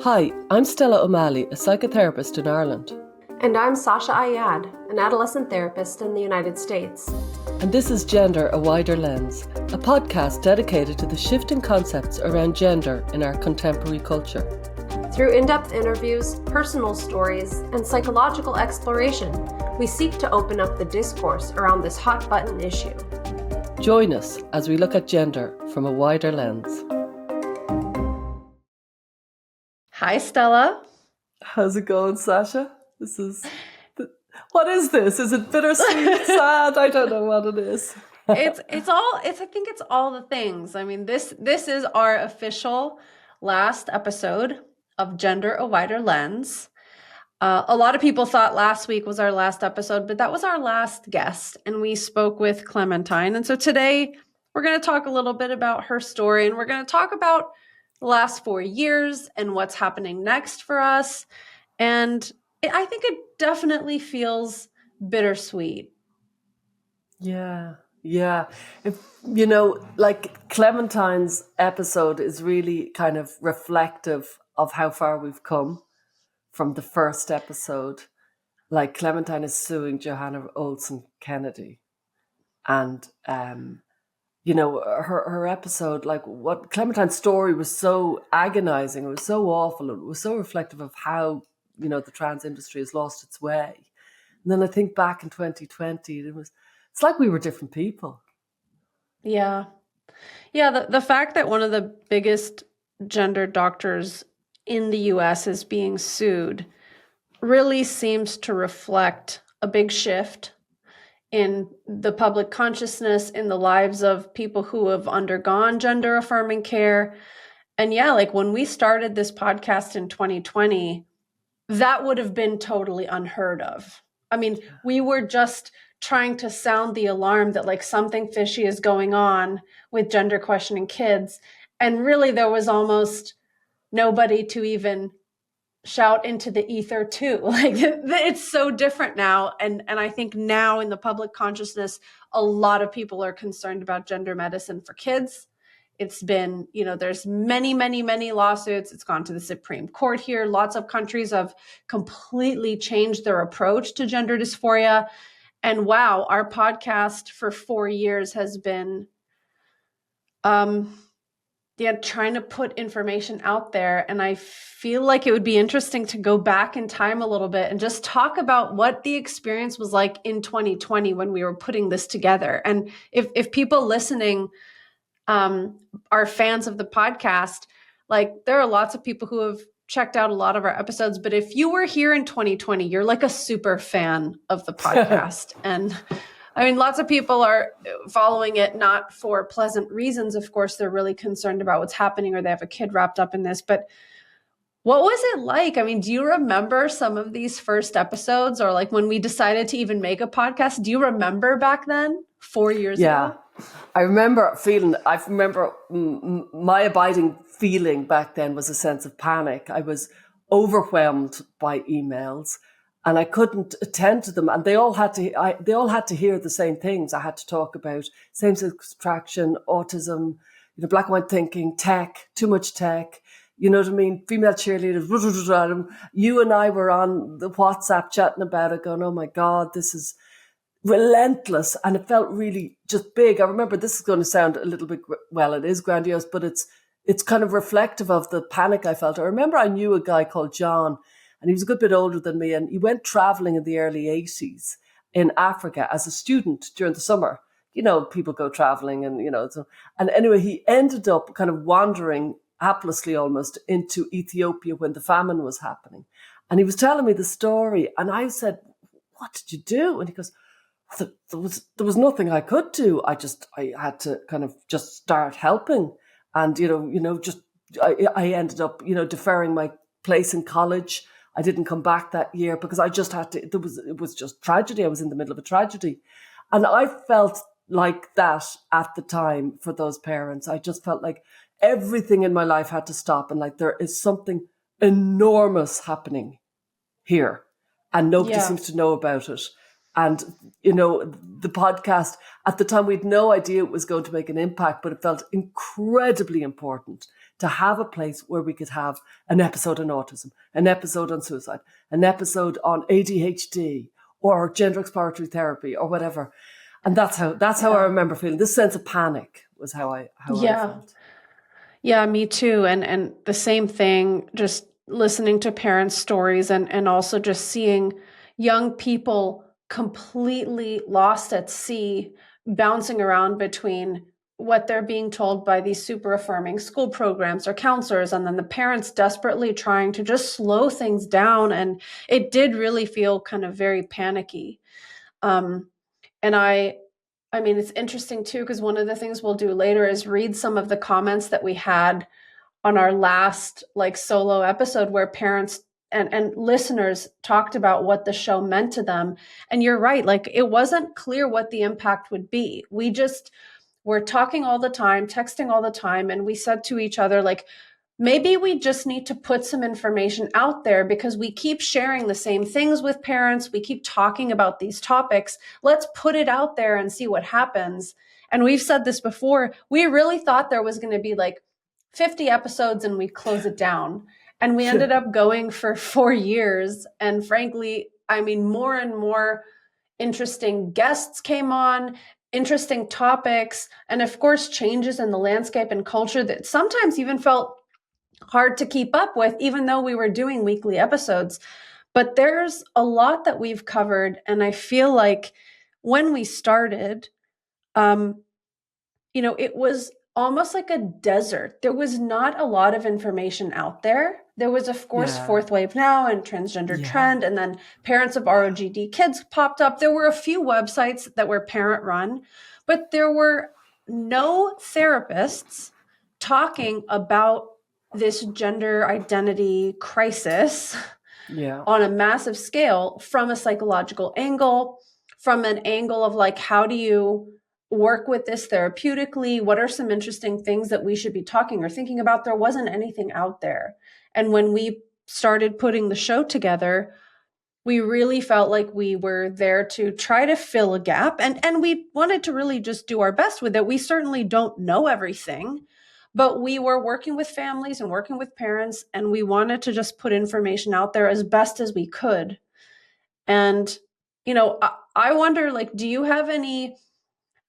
Hi, I'm Stella O'Malley, a psychotherapist in Ireland. And I'm Sasha Ayad, an adolescent therapist in the United States. And this is Gender, a Wider Lens, a podcast dedicated to the shifting concepts around gender in our contemporary culture. Through in-depth interviews, personal stories, and psychological exploration, we seek to open up the discourse around this hot-button issue. Join us as we look at gender from a wider lens. Hi, Stella. How's it going, Sasha? What is this? Is it bittersweet, sad? I don't know what it is. I think it's all the things. I mean, this is our official last episode of Gender, a Wider Lens. A lot of people thought last week was our last episode, but that was our last guest, and we spoke with Clementine. And so today we're going to talk a little bit about her story, and we're going to talk about the last 4 years and what's happening next for us. And I think it definitely feels bittersweet. Yeah. Like Clementine's episode is really kind of reflective of how far we've come from the first episode. Like Clementine is suing Johanna Olsen Kennedy. And, her episode, like what Clementine's story was so agonizing, it was so awful, it was so reflective of how, the trans industry has lost its way. And then I think back in 2020, it's like we were different people. Yeah. The fact that one of the biggest gender doctors in the US is being sued really seems to reflect a big shift in the public consciousness, in the lives of people who have undergone gender affirming care. And like when we started this podcast in 2020, that would have been totally unheard of. I mean, we were just trying to sound the alarm that like something fishy is going on with gender questioning kids. And really there was almost nobody to even shout into the ether to. Like it's so different now. And I think now in the public consciousness, a lot of people are concerned about gender medicine for kids. It's been, there's many, many, many lawsuits. It's gone to the Supreme Court here. Lots of countries have completely changed their approach to gender dysphoria. And wow, our podcast for 4 years has been trying to put information out there. And I feel like it would be interesting to go back in time a little bit and just talk about what the experience was like in 2020 when we were putting this together. And if people listening are fans of the podcast, like there are lots of people who have checked out a lot of our episodes, but if you were here in 2020, you're like a super fan of the podcast. And I mean, lots of people are following it not for pleasant reasons. Of course, they're really concerned about what's happening or they have a kid wrapped up in this. But what was it like? I mean, do you remember some of these first episodes or like when we decided to even make a podcast? Do you remember back then, 4 years ago? I remember my abiding feeling back then was a sense of panic. I was overwhelmed by emails. And I couldn't attend to them, and they all had to hear the same things. I had to talk about same-sex attraction, autism, black and white thinking, tech, too much tech. You know what I mean? Female cheerleaders. You and I were on the WhatsApp chatting about it, going, "Oh my God, this is relentless," and it felt really just big. I remember this is going to sound a little bit it is grandiose, but it's kind of reflective of the panic I felt. I remember I knew a guy called John. And he was a good bit older than me. And he went traveling in the early 80s in Africa as a student during the summer. People go traveling and, and anyway, he ended up kind of wandering haplessly almost into Ethiopia when the famine was happening. And he was telling me the story. And I said, "What did you do?" And he goes, there was nothing I could do. I had to kind of just start helping. And, I ended up, deferring my place in college. I didn't come back that year because I just had to, it was just tragedy. I was in the middle of a tragedy. And I felt like that at the time for those parents. I just felt like everything in my life had to stop. And like there is something enormous happening here and nobody seems to know about it. And, the podcast at the time, we had no idea it was going to make an impact, but it felt incredibly important to have a place where we could have an episode on autism, an episode on suicide, an episode on ADHD or gender exploratory therapy or whatever. And that's how I remember feeling. This sense of panic was how I felt. Yeah, me too. And the same thing, just listening to parents' stories and also just seeing young people completely lost at sea, bouncing around between what they're being told by these super affirming school programs or counselors, and then the parents desperately trying to just slow things down. And it did really feel kind of very panicky. And I mean, it's interesting too, because one of the things we'll do later is read some of the comments that we had on our last like solo episode where parents and listeners talked about what the show meant to them. And you're right, like it wasn't clear what the impact would be. We just were talking all the time, texting all the time, and we said to each other, like, maybe we just need to put some information out there because we keep sharing the same things with parents. We keep talking about these topics. Let's put it out there and see what happens. And we've said this before. We really thought there was going to be like 50 episodes and we close it down. And we ended up going for 4 years. And frankly, I mean, more and more interesting guests came on, interesting topics, and of course, changes in the landscape and culture that sometimes even felt hard to keep up with, even though we were doing weekly episodes. But there's a lot that we've covered. And I feel like when we started, it was almost like a desert. There was not a lot of information out there. There was, of course, Fourth Wave Now and Transgender Trend, and then Parents of ROGD Kids popped up. There were a few websites that were parent run, but there were no therapists talking about this gender identity crisis on a massive scale from a psychological angle, from an angle of like, how do you work with this therapeutically? What are some interesting things that we should be talking or thinking about? There wasn't anything out there. And when we started putting the show together, we really felt like we were there to try to fill a gap. And we wanted to really just do our best with it. We certainly don't know everything, but we were working with families and working with parents, and we wanted to just put information out there as best as we could. And, I wonder, like, do you have any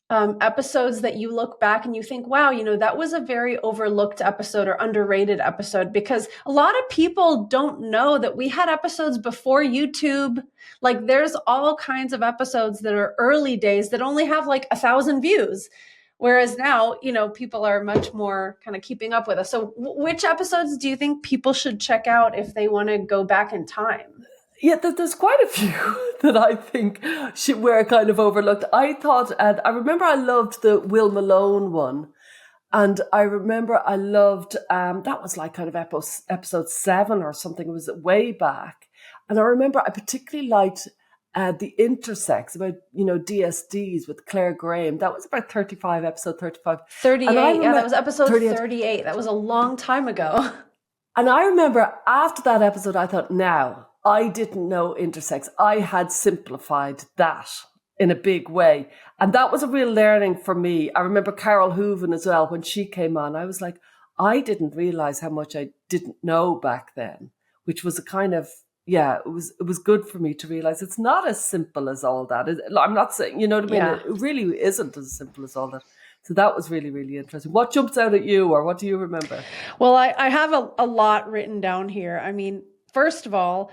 episodes that you look back and you think, wow, that was a very overlooked episode or underrated episode? Because a lot of people don't know that we had episodes before YouTube. Like there's all kinds of episodes that are early days that only have like 1,000 views. Whereas now, people are much more kind of keeping up with us. So which episodes do you think people should check out if they want to go back in time? Yeah, there's quite a few that I think were kind of overlooked. I thought, and I remember I loved the Will Malone one. And I remember I loved, that was like kind of episode 7 or something. It was way back. And I remember I particularly liked the intersex about, DSDs with Claire Graham. That was about episode 35. 38, that was episode 38. That was a long time ago. And I remember after that episode, I thought, now, I didn't know intersex. I had simplified that in a big way. And that was a real learning for me. I remember Carol Hooven as well, when she came on, I was like, I didn't realize how much I didn't know back then, which was a kind of, it was good for me to realize it's not as simple as all that. I'm not saying, you know what I mean? Yeah. It really isn't as simple as all that. So that was really, really interesting. What jumps out at you, or what do you remember? Well, I have a lot written down here. I mean, first of all,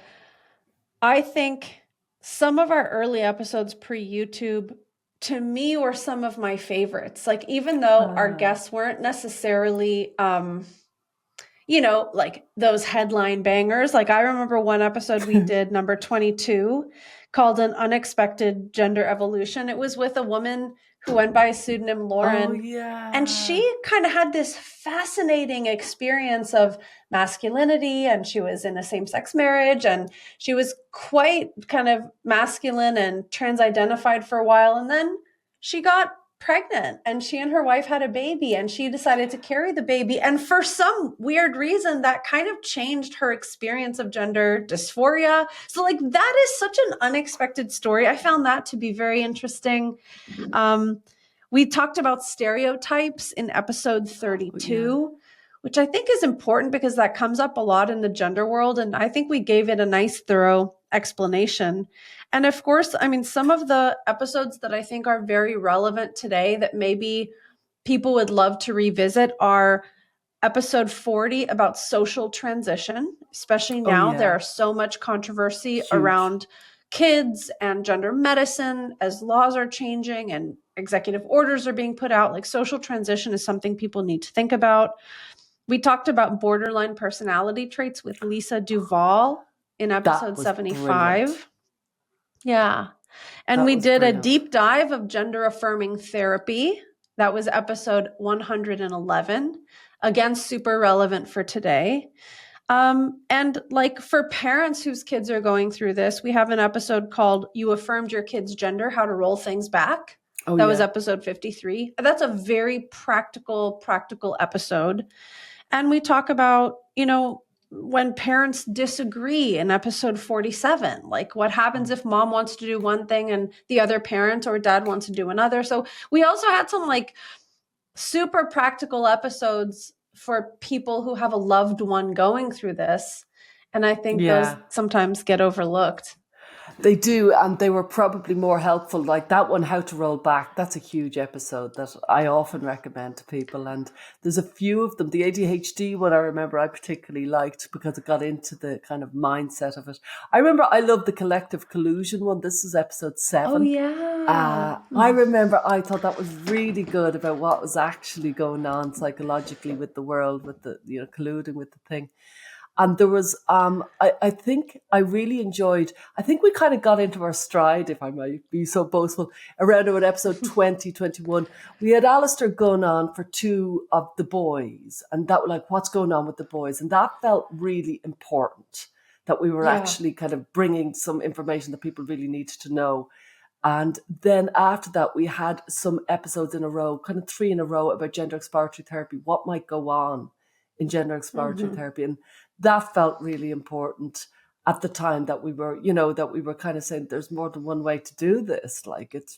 I think some of our early episodes pre-YouTube, to me, were some of my favorites. Like, even though our guests weren't necessarily, like those headline bangers. Like, I remember one episode we did, number 22, called An Unexpected Gender Evolution. It was with a woman who went by a pseudonym Lauren. Oh, yeah. And she kind of had this fascinating experience of masculinity, and she was in a same-sex marriage, and she was quite kind of masculine and trans-identified for a while. And then she got pregnant, and she and her wife had a baby, and she decided to carry the baby. And for some weird reason, that kind of changed her experience of gender dysphoria. So like, that is such an unexpected story. I found that to be very interesting. We talked about stereotypes in episode 32, which I think is important because that comes up a lot in the gender world. And I think we gave it a nice, thorough explanation. And of course, I mean, some of the episodes that I think are very relevant today that maybe people would love to revisit are episode 40 about social transition, especially Oh now. There yeah, are so much controversy huge. around kids and gender medicine as laws are changing and executive orders are being put out. Like social transition is something people need to think about. We talked about borderline personality traits with Lisa Duval in That episode was brilliant. 75. Yeah. And That we was did a brilliant. deep dive of gender affirming therapy. That was episode 111. Again, super relevant for today. And like for parents whose kids are going through this, we have an episode called You Affirmed Your Kid's Gender, How to Roll Things Back. Oh That was yeah. episode 53. That's a very practical episode. And we talk about, when parents disagree in episode 47, like what happens if mom wants to do one thing and the other parent or dad wants to do another. So we also had some like super practical episodes for people who have a loved one going through this. And I think those Yeah. sometimes get overlooked. They do, and they were probably more helpful. Like that one, How to Roll Back, that's a huge episode that I often recommend to people. And there's a few of them. The ADHD one I remember I particularly liked because it got into the kind of mindset of it. I remember I loved the collective collusion one. This is episode Oh, 7. yeah. I remember I thought that was really good about what was actually going on psychologically with the world, with the, colluding with the thing. And there was, I think I really enjoyed, I think we kind of got into our stride, if I might be so boastful, around about episode 2021. We had Alistair going on for 2 of the boys, and that like, what's going on with the boys? And that felt really important, that we were Yeah. actually kind of bringing some information that people really needed to know. And then after that, we had some episodes in a row, kind of 3 in a row about gender exploratory therapy, what might go on in gender exploratory therapy. And that felt really important at the time that we were, that we were kind of saying there's more than one way to do this. Like it's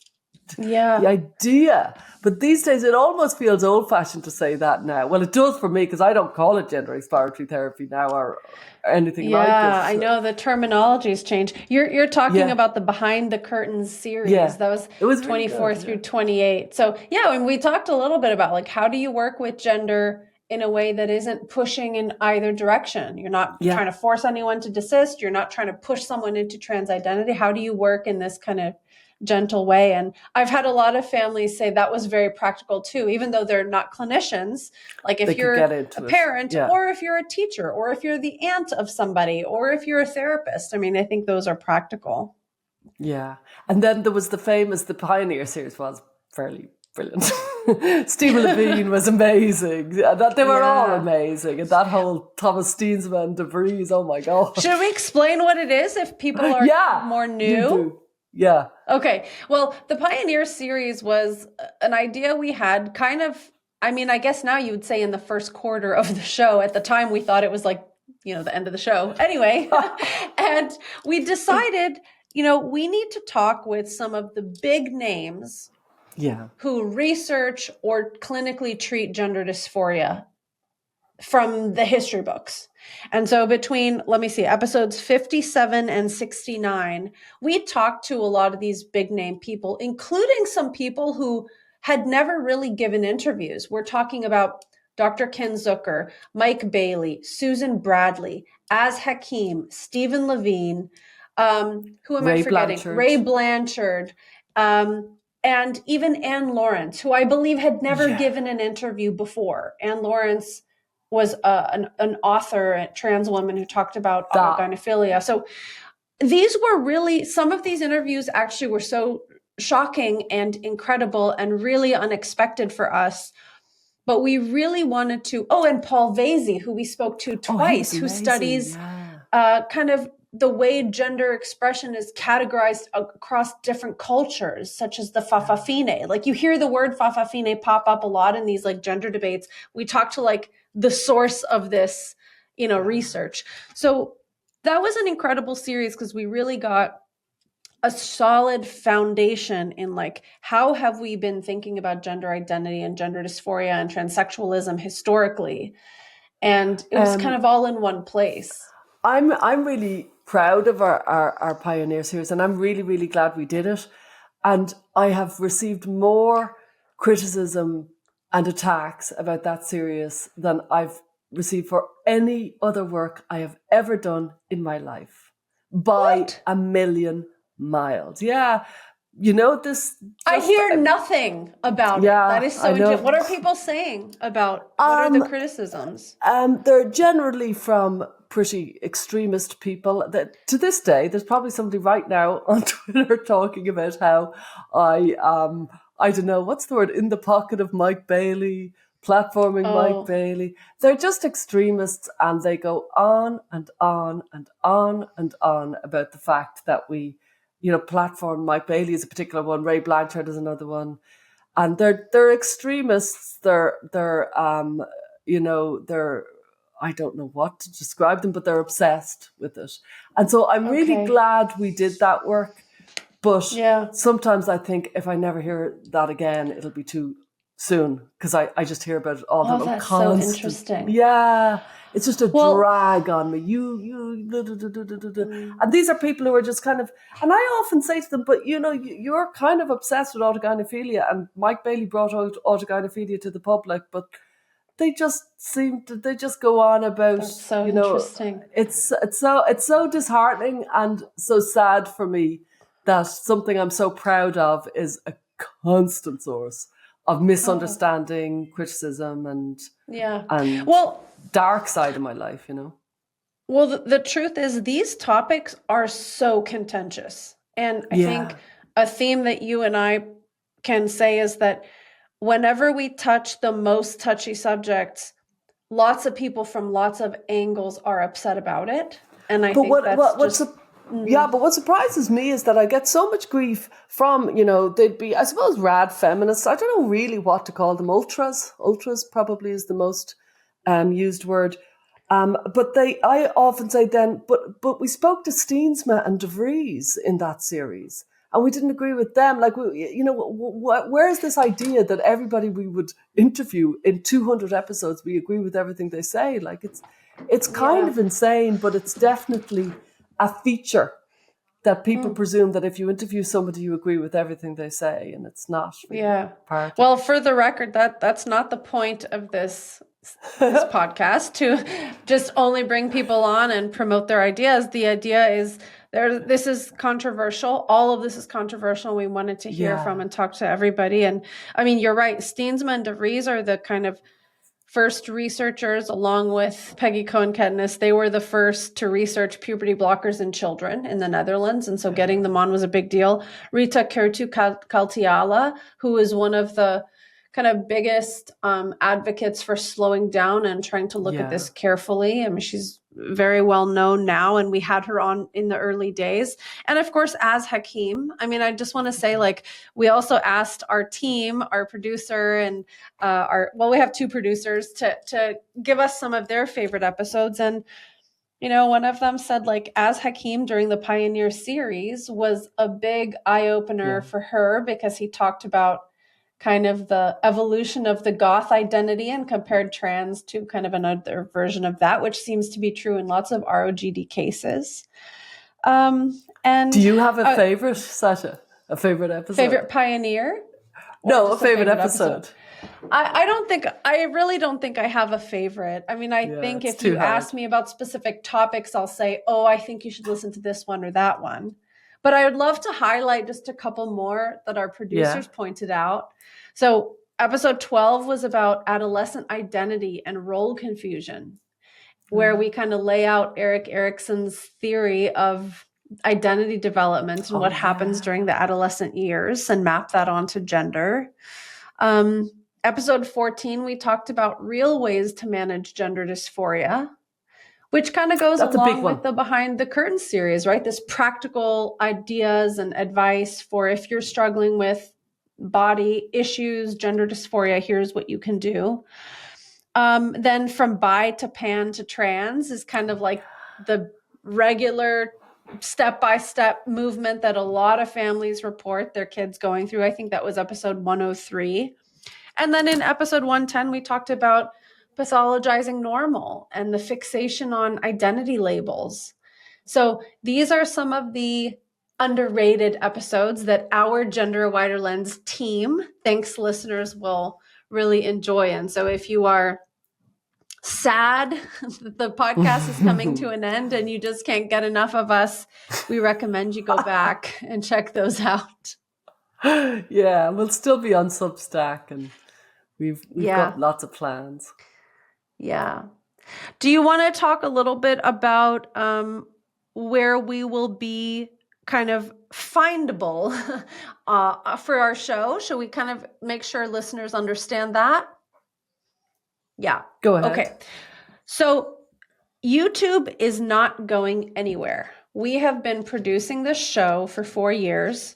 the Yeah. idea. But these days it almost feels old fashioned to say that now. Well, it does for me because I don't call it gender exploratory therapy now or anything like Yeah, I it. know the terminology's changed. You're talking Yeah. about the Behind the Curtains series. Yeah. That was It was really 24 good. through Yeah. 28. So, yeah, and we talked a little bit about like how do you work with gender in a way that isn't pushing in either direction. You're not Yeah. trying to force anyone to desist. You're not trying to push someone into trans identity. How do you work in this kind of gentle way? And I've had a lot of families say that was very practical too, even though they're not clinicians. Like if They could you're get a into it. parent Yeah. or if you're a teacher or if you're the aunt of somebody or if you're a therapist, I mean, I think those are practical. Yeah. And then there was the Pioneer series was fairly brilliant. Stephen Levine was amazing. They were all Yeah. amazing. And that whole Thomas Steensman, DeVries, oh my God. Should we explain what it is if people are Yeah. more You new? do. Yeah. Okay. Well, the Pioneer series was an idea we had kind of, I mean, I guess now you would say in the first quarter of the show. At the time, we thought it was like, the end of the show. Anyway, and we decided, we need to talk with some of the big names Yeah. who research or clinically treat gender dysphoria from the history books. And so between, let me see, episodes 57 and 69, we talked to a lot of these big name people, including some people who had never really given interviews. We're talking about Dr. Ken Zucker, Mike Bailey, Susan Bradley, Az Hakim, Stephen Levine, who am I Ray forgetting? Blanchard. Ray Blanchard, and even Anne Lawrence, who I believe had never Yeah. given an interview before. Anne Lawrence was an author, a trans woman who talked about autogynephilia. So these were really, some of these interviews actually were so shocking and incredible and really unexpected for us. But we really wanted to, and Paul Vasey, who we spoke to Oh, he twice, was who amazing. studies Yeah. kind of the way gender expression is categorized across different cultures, such as the Fa'afafine. Like you hear the word Fa'afafine pop up a lot in these like gender debates. We talk to like the source of this, research. So that was an incredible series because we really got a solid foundation in like how have we been thinking about gender identity and gender dysphoria and transsexualism historically. And it was kind of all in one place. I'm really proud of our Pioneer series, and I'm really, really glad we did it. And I have received more criticism and attacks about that series than I've received for any other work I have ever done in my life by a million miles. Yeah. You know, this. I hear nothing about it. That is so I know. What are people saying about what are the criticisms? They're generally from pretty extremist people. That to this day, there's probably somebody right now on Twitter talking about how I don't know, what's the word, in the pocket of Mike Bailey, platforming Mike Bailey. They're just extremists, and they go on and on and on and on about the fact that we, platform Mike Bailey is a particular one. Ray Blanchard is another one. And they're extremists. They're I don't know what to describe them, but they're obsessed with it. And so I'm really glad we did that work. But sometimes I think if I never hear that again, it'll be too soon, because I just hear about it all the time. That's so interesting. Yeah. It's just a drag on me. And these are people who are just kind of, and I often say to them, but you're kind of obsessed with autogynephilia, and Mike Bailey brought out autogynephilia to the public, but they just go on about, That's so interesting. It's so disheartening and so sad for me that something I'm so proud of is a constant source of misunderstanding, criticism, and dark side of my life, Well, the truth is these topics are so contentious. And I think a theme that you and I can say is that whenever we touch the most touchy subjects, lots of people from lots of angles are upset about it. And I think but what surprises me is that I get so much grief from, they'd be, I suppose, rad feminists. I don't know really what to call them. Ultras probably is the most used word. But I often say then, but we spoke to Steensma and De Vries in that series, and we didn't agree with them. Like, where is this idea that everybody we would interview in 200 episodes, we agree with everything they say? Like, it's kind of insane, but it's definitely a feature that people presume that if you interview somebody, you agree with everything they say, and it's not really part of Well, for the record, that's not the point of this podcast, to just only bring people on and promote their ideas. The idea is this is controversial. All of this is controversial. We wanted to hear from and talk to everybody. And I mean, you're right. Steensma and De Vries are the kind of first researchers, along with Peggy Cohen-Ketnis. They were the first to research puberty blockers in children in the Netherlands. And so getting them on was a big deal. Rita Kertu-Kaltiala, who is one of the kind of biggest advocates for slowing down and trying to look at this carefully. I mean, she's very well known now, and we had her on in the early days. And of course, as Hakeem, I mean, I just want to say, like, we also asked our team, our producer, and we have two producers to give us some of their favorite episodes. And, one of them said, like, As Hakeem during the Pioneer series was a big eye-opener for her, because he talked about kind of the evolution of the goth identity and compared trans to kind of another version of that, which seems to be true in lots of ROGD cases. And do you have a favorite, Sasha? A favorite episode? Favorite Pioneer? No, a favorite episode. I really don't think I have a favorite. I mean, I think if you ask me about specific topics, I'll say, I think you should listen to this one or that one. But I would love to highlight just a couple more that our producers pointed out. So episode 12 was about adolescent identity and role confusion, where we kind of lay out Erik Erikson's theory of identity development and what happens during the adolescent years, and map that onto gender. Episode 14, we talked about real ways to manage gender dysphoria, which kind of goes along with the Behind the Curtain series, right? This practical ideas and advice for if you're struggling with body issues, gender dysphoria, here's what you can do. Then from bi to pan to trans is kind of like the regular step-by-step movement that a lot of families report their kids going through. I think that was episode 103. And then in episode 110, we talked about pathologizing normal and the fixation on identity labels. So these are some of the underrated episodes that our Gender Wider Lens team thinks listeners will really enjoy. And so if you are sad that the podcast is coming to an end and you just can't get enough of us, we recommend you go back and check those out. Yeah, we'll still be on Substack, and we've Yeah. got lots of plans. Yeah. Do you want to talk a little bit about where we will be kind of findable for our show? Should we kind of make sure listeners understand that? Yeah. Go ahead. Okay. So YouTube is not going anywhere. We have been producing this show for 4 years,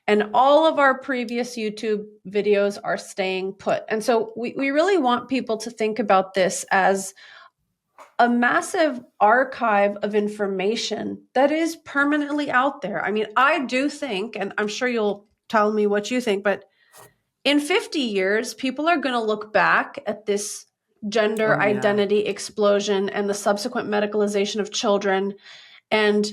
and all of our previous YouTube videos are staying put. And so we really want people to think about this as a massive archive of information that is permanently out there. I mean, I do think, and I'm sure you'll tell me what you think, but in 50 years, people are going to look back at this gender identity explosion and the subsequent medicalization of children and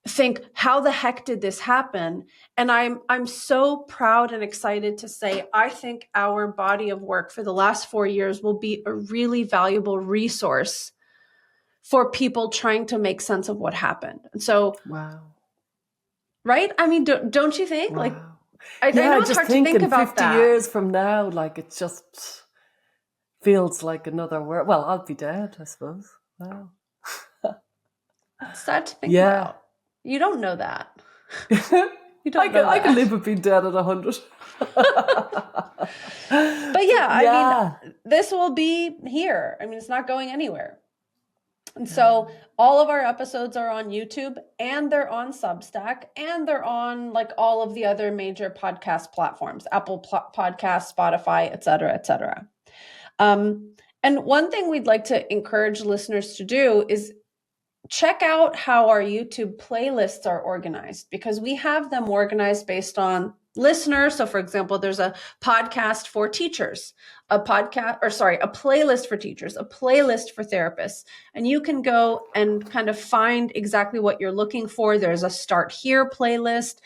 think, how the heck did this happen? And I'm so proud and excited to say, I think our body of work for the last 4 years will be a really valuable resource for people trying to make sense of what happened. And so, right? I mean, don't you think? Like, I know it's hard to think about 50 years from now, like, it just feels like another world. Well, I'll be dead, I suppose. Wow. It's sad to think about. You don't know that. You don't know that. I can live with being dead at 100. But yeah, I mean, this will be here. I mean, it's not going anywhere. And so all of our episodes are on YouTube, and they're on Substack, and they're on like all of the other major podcast platforms, Apple Podcasts, Spotify, et cetera, et cetera. And one thing we'd like to encourage listeners to do is check out how our YouTube playlists are organized, because we have them organized based on listeners. So for example, there's a podcast for teachers, a playlist for teachers, a playlist for therapists. And you can go and kind of find exactly what you're looking for. There's a Start Here playlist.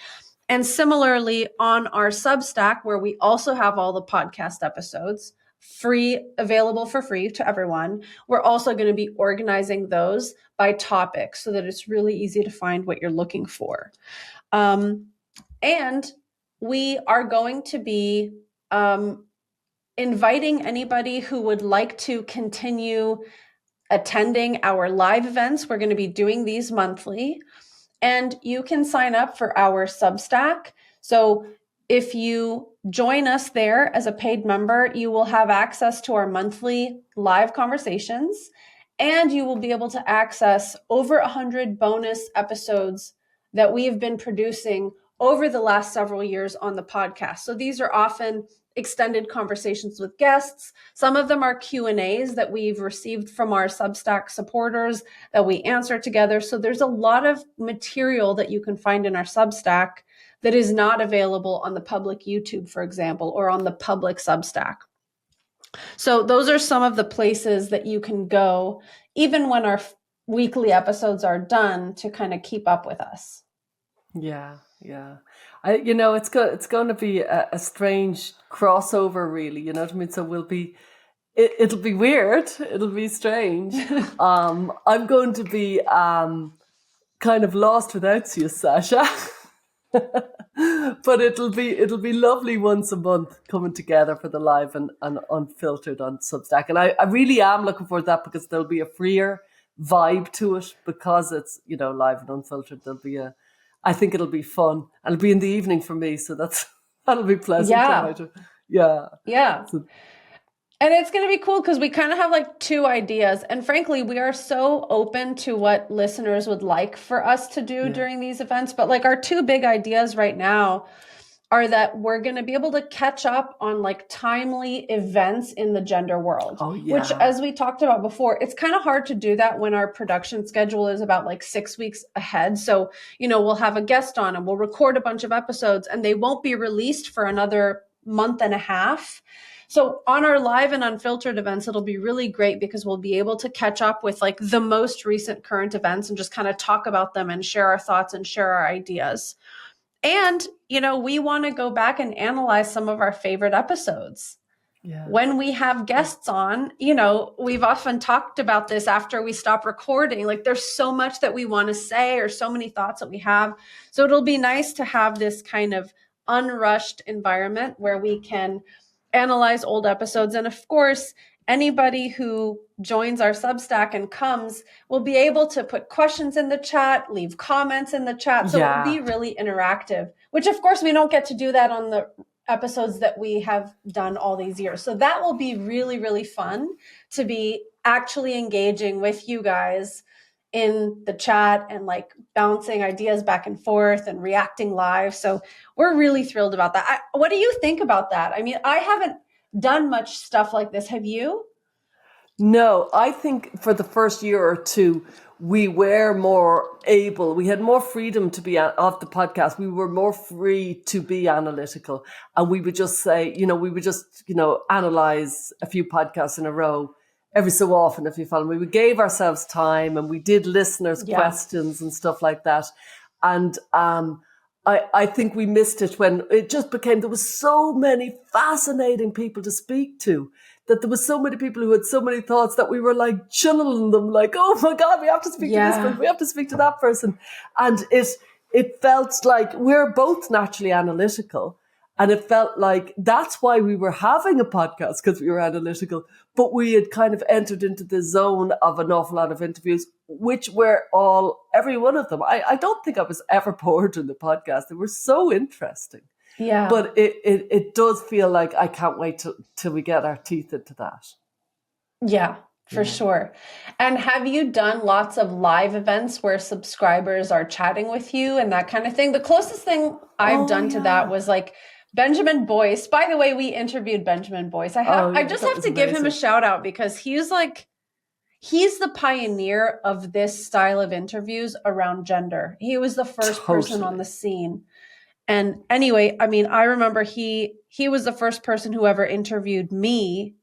And similarly on our Substack, where we also have all the podcast episodes, available for free to everyone, we're also going to be organizing those by topic so that it's really easy to find what you're looking for. And we are going to be inviting anybody who would like to continue attending our live events. We're going to be doing these monthly, and you can sign up for our Substack. So if you join us there as a paid member, you will have access to our monthly live conversations, and you will be able to access over 100 bonus episodes that we have been producing over the last several years on the podcast. So these are often extended conversations with guests. Some of them are Q&As that we've received from our Substack supporters that we answer together. So there's a lot of material that you can find in our Substack that is not available on the public YouTube, for example, or on the public Substack. So those are some of the places that you can go, even when our weekly episodes are done, to kind of keep up with us. Yeah. It's going to be a strange crossover, really. You know what I mean? So it'll be weird. It'll be strange. I'm going to be kind of lost without you, Sasha. But it'll be lovely once a month coming together for the live and Unfiltered on Substack. And I really am looking forward to that, because there'll be a freer vibe to it, because it's, live and unfiltered. I think it'll be fun. And it'll be in the evening for me, so that'll be pleasant. Yeah. So, and it's going to be cool because we kind of have like two ideas. And frankly, we are so open to what listeners would like for us to do during these events. But like our two big ideas right now are that we're going to be able to catch up on like timely events in the gender world, which, as we talked about before, it's kind of hard to do that when our production schedule is about like 6 weeks ahead. So, we'll have a guest on and we'll record a bunch of episodes, and they won't be released for another month and a half. So on our live and unfiltered events, it'll be really great because we'll be able to catch up with like the most recent current events and just kind of talk about them and share our thoughts and share our ideas. And, we want to go back and analyze some of our favorite episodes. Yeah. When we have guests on, we've often talked about this after we stop recording. Like there's so much that we want to say or so many thoughts that we have. So it'll be nice to have this kind of unrushed environment where we can analyze old episodes. And of course, anybody who joins our Substack and comes will be able to put questions in the chat, leave comments in the chat. So it'll be really interactive, which of course we don't get to do that on the episodes that we have done all these years. So that will be really, really fun to be actually engaging with you guys in the chat and like bouncing ideas back and forth and reacting live. So we're really thrilled about that. What do you think about that? I mean, I haven't done much stuff like this. Have you? No, I think for the first year or two, we were more able, we had more freedom to be off the podcast. We were more free to be analytical. And we would just say, analyze a few podcasts in a row every so often, if you follow me. We gave ourselves time and we did listeners' questions and stuff like that. And I think we missed it when it just became, there was so many fascinating people to speak to, that there was so many people who had so many thoughts that we were like channeling them, like, oh my God, we have to speak to this person, we have to speak to that person. And it felt like we're both naturally analytical. And it felt like that's why we were having a podcast, because we were analytical. But we had kind of entered into the zone of an awful lot of interviews, which were every one of them. I don't think I was ever bored in the podcast. They were so interesting. Yeah. But it does feel like I can't wait till we get our teeth into that. Yeah, for sure. And have you done lots of live events where subscribers are chatting with you and that kind of thing? The closest thing I've done to that was like Benjamin Boyce. By the way, we interviewed Benjamin Boyce. I just have to give him a shout out because he's the pioneer of this style of interviews around gender. He was the first person on the scene. And anyway, I mean, I remember he was the first person who ever interviewed me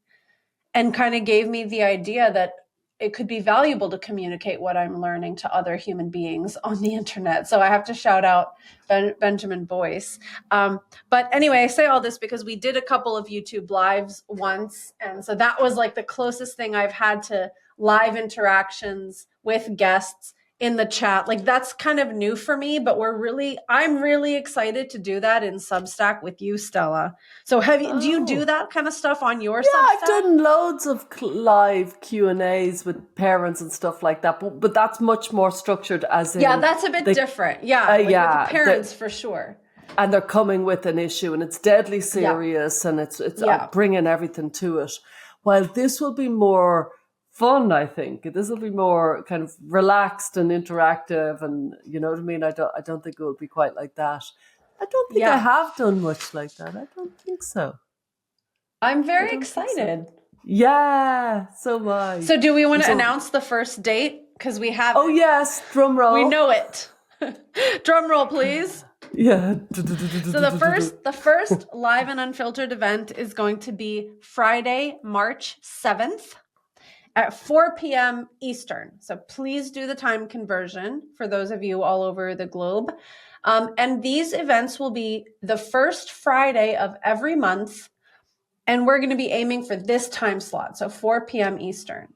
and kind of gave me the idea that it could be valuable to communicate what I'm learning to other human beings on the internet. So I have to shout out Benjamin Boyce. But anyway, I say all this because we did a couple of YouTube lives once. And so that was like the closest thing I've had to live interactions with guests in the chat. Like that's kind of new for me, but I'm really excited to do that in Substack with you, Stella. So do you do that kind of stuff on your Substack? I've done loads of live Q&As with parents and stuff like that, but that's much more structured as in... Yeah, that's a bit different. Yeah, with the parents for sure. And they're coming with an issue and it's deadly serious and it's bringing everything to it. While this will be more fun, I think. This will be more kind of relaxed and interactive, and you know what I mean? I don't think it will be quite like that. I don't think I have done much like that. I don't think so. I'm very excited. So. Yeah, so am I. So do we want to announce the first date? Because we have... Oh yes, drum roll. We know it. Drum roll, please. Yeah. So the first live and unfiltered event is going to be Friday, March 7th. At 4 p.m. Eastern. So please do the time conversion for those of you all over the globe. And these events will be the first Friday of every month. And we're going to be aiming for this time slot. So 4 p.m. Eastern.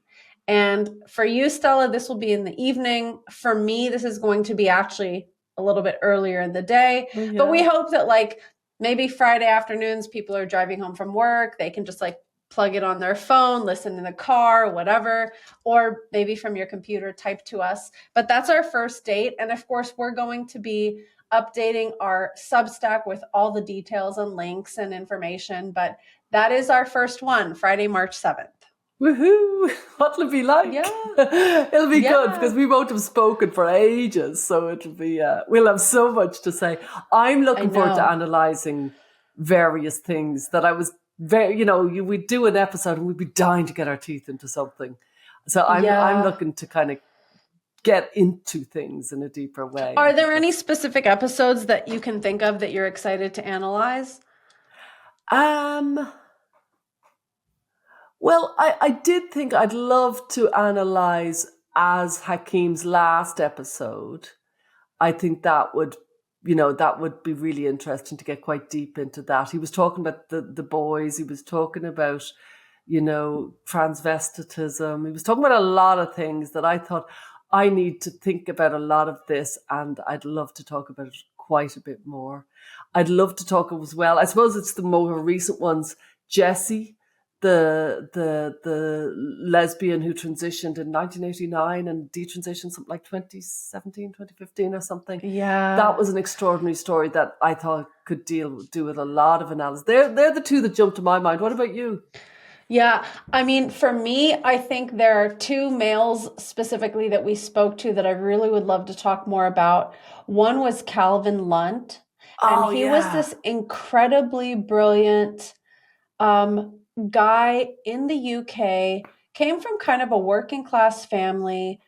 And for you, Stella, this will be in the evening. For me, this is going to be actually a little bit earlier in the day. Oh, yeah. But we hope that like maybe Friday afternoons, people are driving home from work. They can just like plug it on their phone, listen in the car, whatever, or maybe from your computer, type to us. But that's our first date. And of course, we're going to be updating our Substack with all the details and links and information. But that is our first one, Friday, March 7th. Woohoo! What'll it be like? Yeah. It'll be good because we won't have spoken for ages. So it'll be, we'll have so much to say. I'm looking forward to analysing various things that I was we'd do an episode and we'd be dying to get our teeth into something. So I'm looking to kind of get into things in a deeper way. Are there any specific episodes that you can think of that you're excited to analyze? Well, I did think I'd love to analyze as Hakim's last episode. I think that would, that would be really interesting to get quite deep into that. He was talking about the boys. He was talking about, transvestitism. He was talking about a lot of things that I thought I need to think about a lot of this, and I'd love to talk about it quite a bit more. I'd love to talk as well. I suppose it's the more recent ones. Jessie, the lesbian who transitioned in 1989 and detransitioned something like 2017, 2015 or something. Yeah. That was an extraordinary story that I thought could do with a lot of analysis. They're the two that jumped to my mind. What about you? Yeah, I mean, for me, I think there are two males specifically that we spoke to that I really would love to talk more about. One was Calvin Lunt, and Oh, he was yeah. this incredibly brilliant guy in the UK, came from kind of a working class family,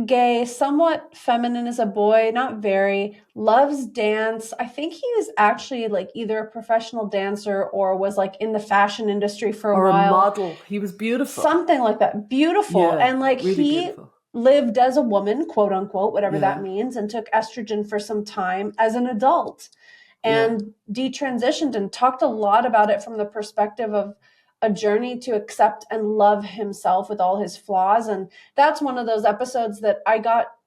gay, somewhat feminine as a boy, not very, loves dance. I think he was actually like either a professional dancer or was like in the fashion industry for a Or a while, model. He was beautiful. something like that. Beautiful. Yeah, And like really he beautiful. lived as a woman, quote unquote, whatever that Yeah, means, and took estrogen for some time as an adult yeah. and detransitioned and talked a lot about it from the perspective of a journey to accept and love himself with all his flaws. And that's one of those episodes that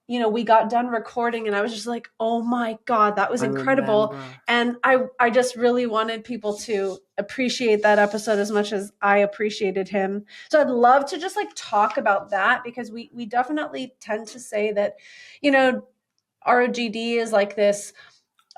we got done recording and I was just like, oh my God, that was I incredible. remember. And I just really wanted people to appreciate that episode as much as I appreciated him. So I'd love to just like talk about that, because we definitely tend to say that, ROGD is like this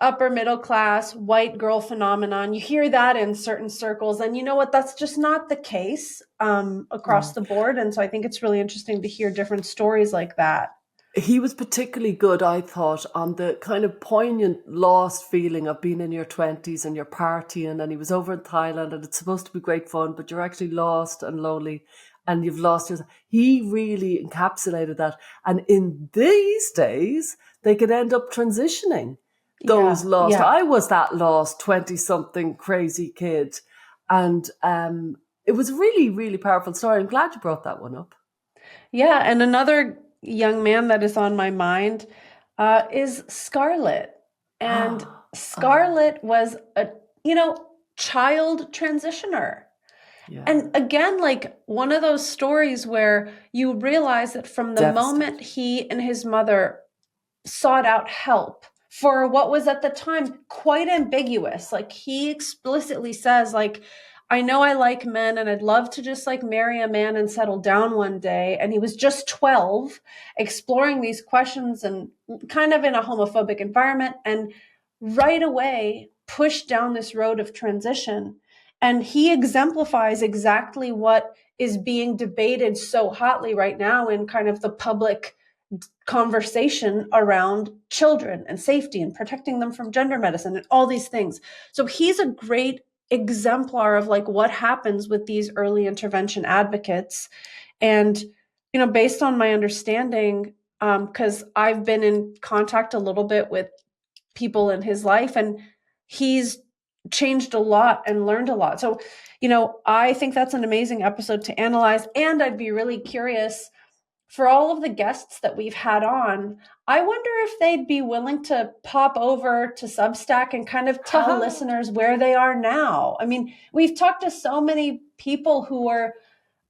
upper middle class white girl phenomenon. You hear that in certain circles, and you know what? That's just not the case across the board. And so I think it's really interesting to hear different stories like that. He was particularly good, I thought, on the kind of poignant lost feeling of being in your 20s and you're partying, and he was over in Thailand and it's supposed to be great fun, but you're actually lost and lonely and you've lost yourself. He really encapsulated that. And in these days, they could end up transitioning those lost. Yeah. I was that lost 20-something crazy kid. And it was a really, really powerful story. I'm glad you brought that one up. Yeah. And another young man that is on my mind is Scarlett. And Scarlett was a, child transitioner. Yeah. And again, like one of those stories where you realize that from the moment he and his mother sought out help for what was at the time quite ambiguous, like he explicitly says, like, I know I like men and I'd love to just like marry a man and settle down one day. And he was just 12, exploring these questions and kind of in a homophobic environment, and right away pushed down this road of transition. And he exemplifies exactly what is being debated so hotly right now in kind of the public conversation around children and safety and protecting them from gender medicine and all these things. So he's a great exemplar of like what happens with these early intervention advocates. And, based on my understanding, because I've been in contact a little bit with people in his life, and he's changed a lot and learned a lot. So, I think that's an amazing episode to analyze. And I'd be really curious, for all of the guests that we've had on, I wonder if they'd be willing to pop over to Substack and kind of tell listeners where they are now. I mean, we've talked to so many people who are,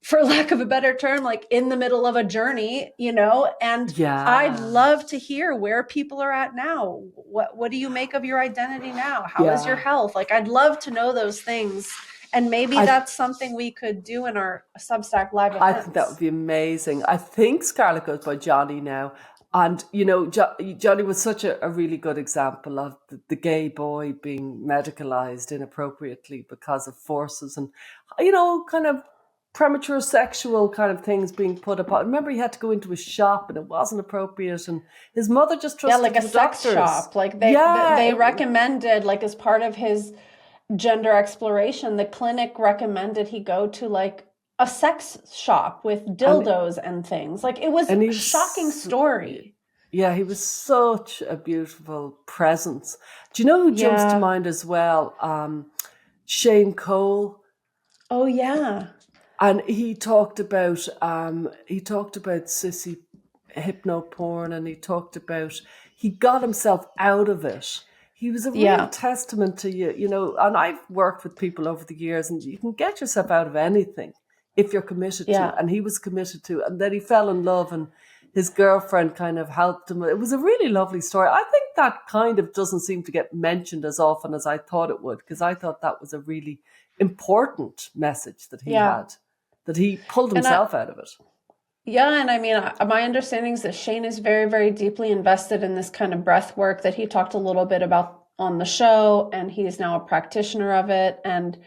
for lack of a better term, like in the middle of a journey, and Yeah. I'd love to hear where people are at now. What do you make of your identity now? How is your health? Like, I'd love to know those things. And maybe that's something we could do in our Substack live events. I think that would be amazing. I think Scarlett goes by Johnny now. And, Johnny was such a really good example of the gay boy being medicalized inappropriately because of forces and, kind of premature sexual kind of things being put upon. Remember, he had to go into a shop and it wasn't appropriate, and his mother just trusted like a the sex doctors. shop. Like they recommended, like as part of his gender exploration, the clinic recommended he go to like a sex shop with dildos and things. Like, it was a shocking story. Yeah, he was such a beautiful presence. Do you know who jumps to mind as well? Shane Cole. Oh, yeah. And he talked about sissy hypno porn, and he got himself out of it. He was a real Yeah. testament to you know, and I've worked with people over the years, and you can get yourself out of anything if you're committed to, Yeah. and he was committed to, and then he fell in love, and his girlfriend kind of helped him. It was a really lovely story. I think that kind of doesn't seem to get mentioned as often as I thought it would, because I thought that was a really important message that he Yeah. had, that he pulled And himself out of it. yeah, and I mean, my understanding is that Shane is very, very deeply invested in this kind of breath work that he talked a little bit about on the show, and he's now a practitioner of it. And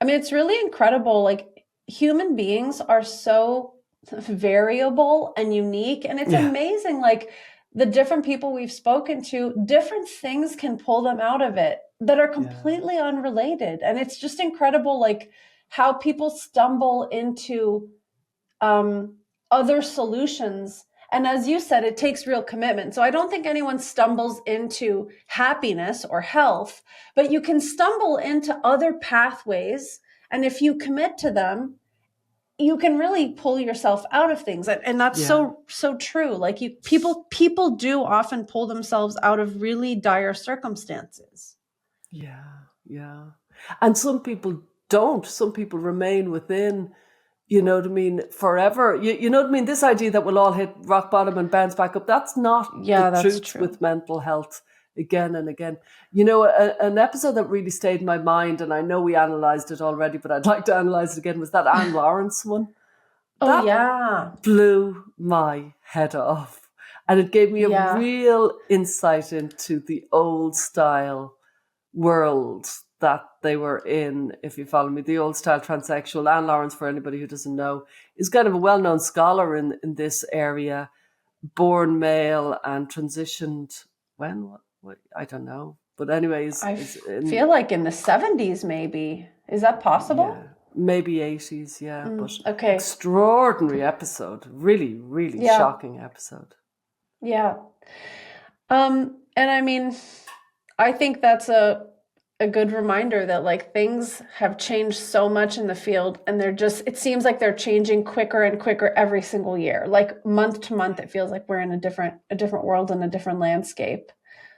I mean, it's really incredible. Like, human beings are so variable and unique, and it's Yeah. amazing. Like, the different people we've spoken to, different things can pull them out of it that are completely unrelated. And it's just incredible, like, how people stumble into other solutions. And as you said, it takes real commitment. So I don't think anyone stumbles into happiness or health, but you can stumble into other pathways. And if you commit to them, you can really pull yourself out of things. And that's so true. Like, people do often pull themselves out of really dire circumstances. Yeah. And some people don't. Some people remain within, you know what I mean, forever. You know what I mean? This idea that we'll all hit rock bottom and bounce back up, that's not Yeah, the that's truth true. with mental health again and again. You know, an episode that really stayed in my mind, and I know we analysed it already, but I'd like to analyse it again, was that Anne Lawrence one. Oh, That yeah. blew my head off. And it gave me a Yeah. real insight into the old style world that they were in, if you follow me. The old style transsexual. Anne Lawrence, for anybody who doesn't know, is kind of a well-known scholar in this area, born male and transitioned when? What I don't know. But anyways, I feel like in the 70s, maybe. Is that possible? yeah, maybe 80s, yeah. But Okay. extraordinary episode. Really, really Yeah. shocking episode. Yeah. And I mean, I think that's a good reminder that, like, things have changed so much in the field, and it seems like they're changing quicker and quicker every single year. Like, month to month, it feels like we're in a different world and a different landscape.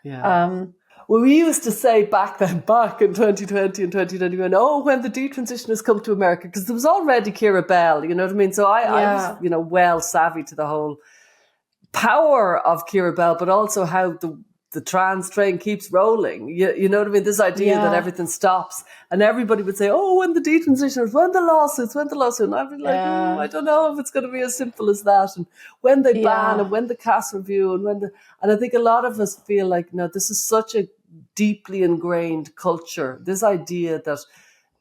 Yeah. Well, we used to say back in 2020 and 2021, oh, when the detransitioners come to America, because there was already Keira Bell, you know what I mean? So I was, you know, well savvy to the whole power of Keira Bell, but also how the trans train keeps rolling. You know what I mean? This idea that everything stops, and everybody would say, oh, when the detransitioners, when the lawsuits. And I'd be like, I don't know if it's going to be as simple as that. And when they ban, and when the cast review, and I think a lot of us feel like, no, this is such a deeply ingrained culture. This idea that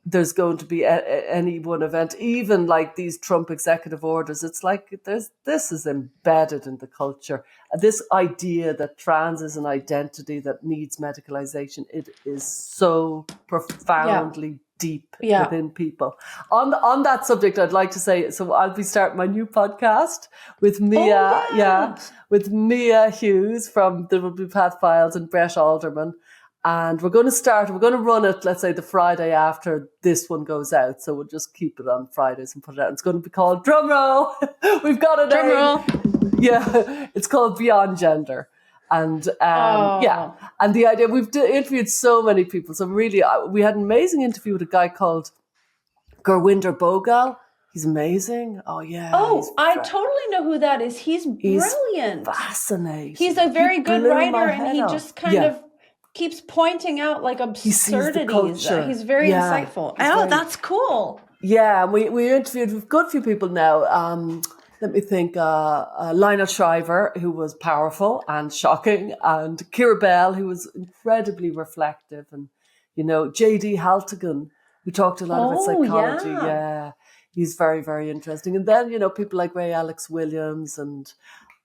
there's going to be any one event, even like these Trump executive orders. It's like this is embedded in the culture. This idea that trans is an identity that needs medicalization, it is so profoundly deep within people. On that subject, I'd like to say, so I'll be starting my new podcast with Mia, with Mia Hughes from the Blue Path Files and Brett Alderman. And we're going to run it, let's say, the Friday after this one goes out. So we'll just keep it on Fridays and put it out. It's going to be called, drumroll, we've got a name. Yeah, it's called Beyond Gender. And and the idea, we've interviewed so many people. So really, we had an amazing interview with a guy called Gurwinder Bogal. He's amazing. Oh, yeah. Oh, I totally know who that is. He's brilliant. Fascinating. He's a very good writer, and he just kind of keeps pointing out, like, absurdities. He's very insightful. That's cool. Yeah, we interviewed a good few people now. Let me think. Lionel Shriver, who was powerful and shocking, and Keira Bell, who was incredibly reflective, and, you know, J.D. Haltigan, who talked a lot about psychology. Yeah, he's very, very interesting. And then, you know, people like Ray Alex Williams, and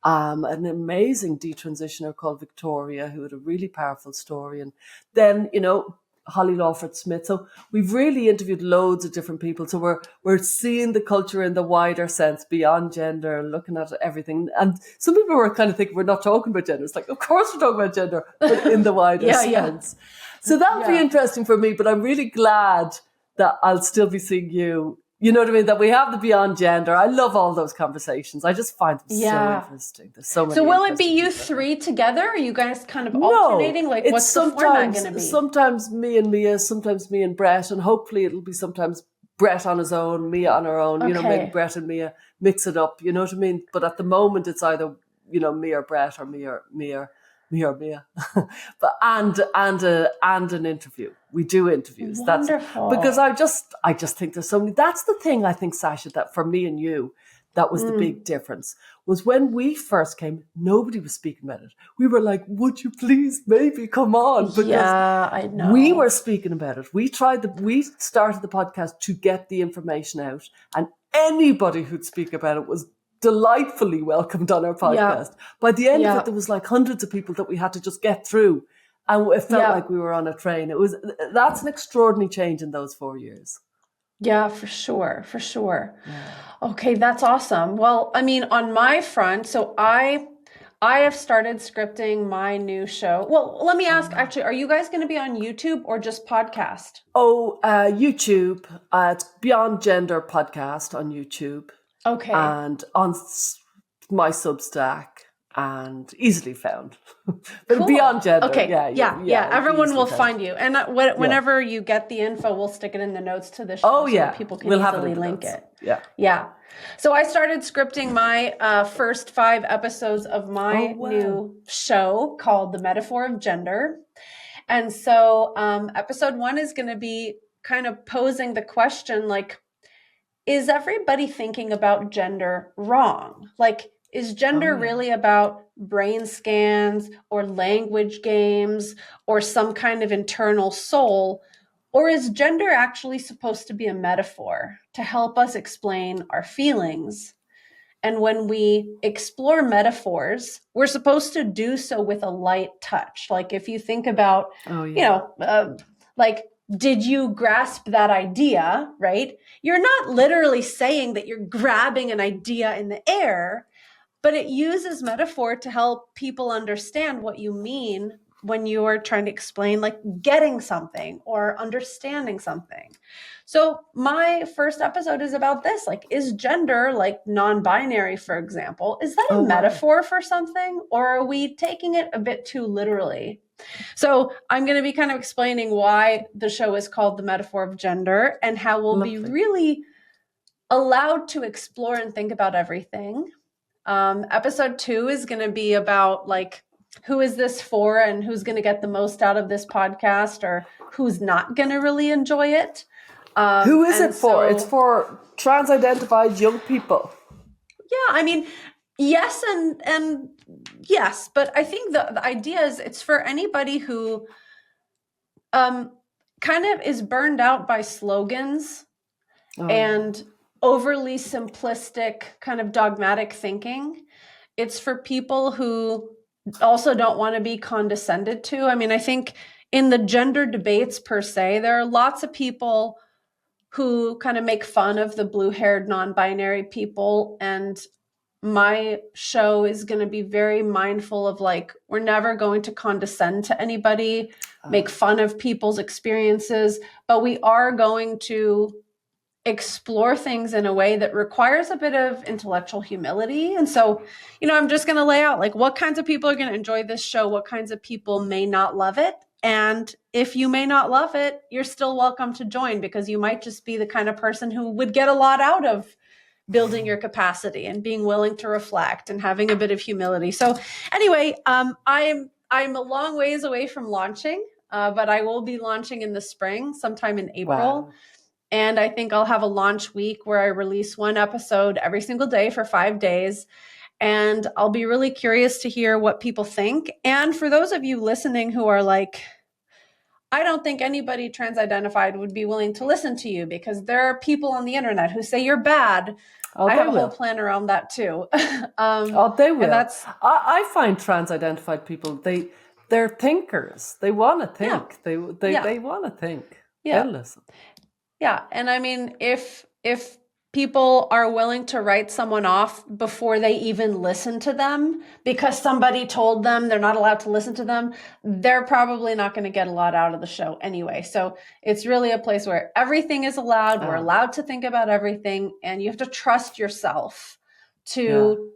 an amazing detransitioner called Victoria, who had a really powerful story. And then, you know, Holly Lawford Smith. So we've really interviewed loads of different people. So we're seeing the culture in the wider sense, beyond gender, looking at everything. And some people were kind of thinking we're not talking about gender. It's like, of course we're talking about gender, but in the wider sense. So that'll be interesting for me. But I'm really glad that I'll still be seeing you, You know what I mean? That we have the Beyond Gender. I love all those conversations. I just find them so interesting. There's so many. So will it be you people. three together? Are you guys kind of No, alternating? Like, it's what's the format going to be? Sometimes me and Mia, sometimes me and Brett, and hopefully it'll be sometimes Brett on his own, Mia on her own. You know, maybe Brett and Mia mix it up. You know what I mean? But at the moment, it's either me or Brett, or me or Mia. But and an interview. We do interviews. Wonderful. That's because I just think there's so many. That's the thing, I think, Sasha, that for me and you, that was the big difference. Was when we first came, nobody was speaking about it. We were like, would you please maybe come on? Because I know. we were speaking about it. We started the podcast to get the information out, and anybody who'd speak about it was delightfully welcomed on our podcast. Yeah. By the end of it, there was like hundreds of people that we had to just get through, and it felt like we were on a train. That's an extraordinary change in those 4 years. Yeah, for sure. Yeah. Okay, that's awesome. Well, I mean, on my front, so I have started scripting my new show. Well, let me ask, actually, are you guys going to be on YouTube or just podcast? Oh, YouTube. It's Beyond Gender Podcast on YouTube. Okay. And on my Substack, and easily found. But cool. Beyond Gender. Okay. Yeah. Everyone will find you. And whenever you get the info, we'll stick it in the notes to the show so that people can easily link it. Yeah. So I started scripting my first 5 episodes of my new show called The Metaphor of Gender. And so episode 1 is going to be kind of posing the question, like, is everybody thinking about gender wrong? Like, is gender really about brain scans or language games or some kind of internal soul? Or is gender actually supposed to be a metaphor to help us explain our feelings? And when we explore metaphors, we're supposed to do so with a light touch. Like, if you think about, did you grasp that idea, right? You're not literally saying that you're grabbing an idea in the air, but it uses metaphor to help people understand what you mean when you're trying to explain, like, getting something or understanding something. So my first episode is about this. Like, is gender, like non-binary, for example, is that a metaphor for something, or are we taking it a bit too literally? So I'm going to be kind of explaining why the show is called The Metaphor of Gender and how we'll be really allowed to explore and think about everything. Episode 2 is going to be about, like, who is this for and who's going to get the most out of this podcast, or who's not going to really enjoy it. Who is it for? It's for trans-identified young people. Yeah, I mean, yes and yes, but I think the idea is it's for anybody who kind of is burned out by slogans and overly simplistic kind of dogmatic thinking. It's for people who also don't want to be condescended to. I mean, I think in the gender debates per se, there are lots of people who kind of make fun of the blue-haired non-binary people, and my show is going to be very mindful of, like, we're never going to condescend to anybody, make fun of people's experiences, but we are going to explore things in a way that requires a bit of intellectual humility. And so, I'm just going to lay out, like, what kinds of people are going to enjoy this show, what kinds of people may not love it. And if you may not love it, you're still welcome to join, because you might just be the kind of person who would get a lot out of building your capacity and being willing to reflect and having a bit of humility. So anyway, I'm a long ways away from launching, but I will be launching in the spring, sometime in April. Wow. And I think I'll have a launch week where I release 1 episode every single day for 5 days. And I'll be really curious to hear what people think. And for those of you listening who are like, I don't think anybody trans-identified would be willing to listen to you because there are people on the internet who say you're bad. I have a whole plan around that too. They will. I find trans-identified people, they're thinkers. They want to think. Yeah. They want to think. Yeah. They'll listen. Yeah. And I mean, if people are willing to write someone off before they even listen to them because somebody told them they're not allowed to listen to them, they're probably not going to get a lot out of the show anyway. So it's really a place where everything is allowed. We're allowed to think about everything, and you have to trust yourself to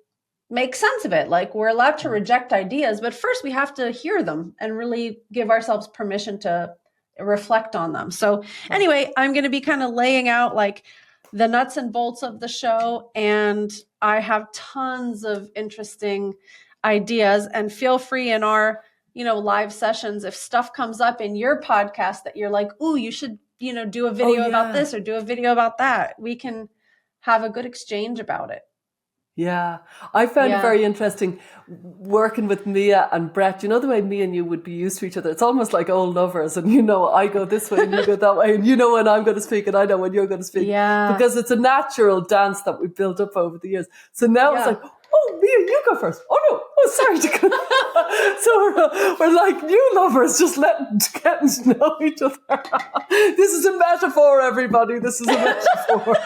make sense of it. Like, we're allowed to reject ideas, but first we have to hear them and really give ourselves permission to reflect on them. So anyway, I'm going to be kind of laying out like the nuts and bolts of the show, and I have tons of interesting ideas. And feel free in our, live sessions, if stuff comes up in your podcast that you're like, ooh, you should, do a video about this or do a video about that, we can have a good exchange about it. Yeah, I found it very interesting working with Mia and Brett. You know, the way me and you would be used to each other. It's almost like old lovers. And, I go this way and you go that way. And you know when I'm going to speak and I know when you're going to speak. Yeah. Because it's a natural dance that we've built up over the years. So now it's like, oh, Mia, you go first. Oh, no. Oh, sorry. So we're like new lovers, just getting to know each other. This is a metaphor, everybody. This is a metaphor.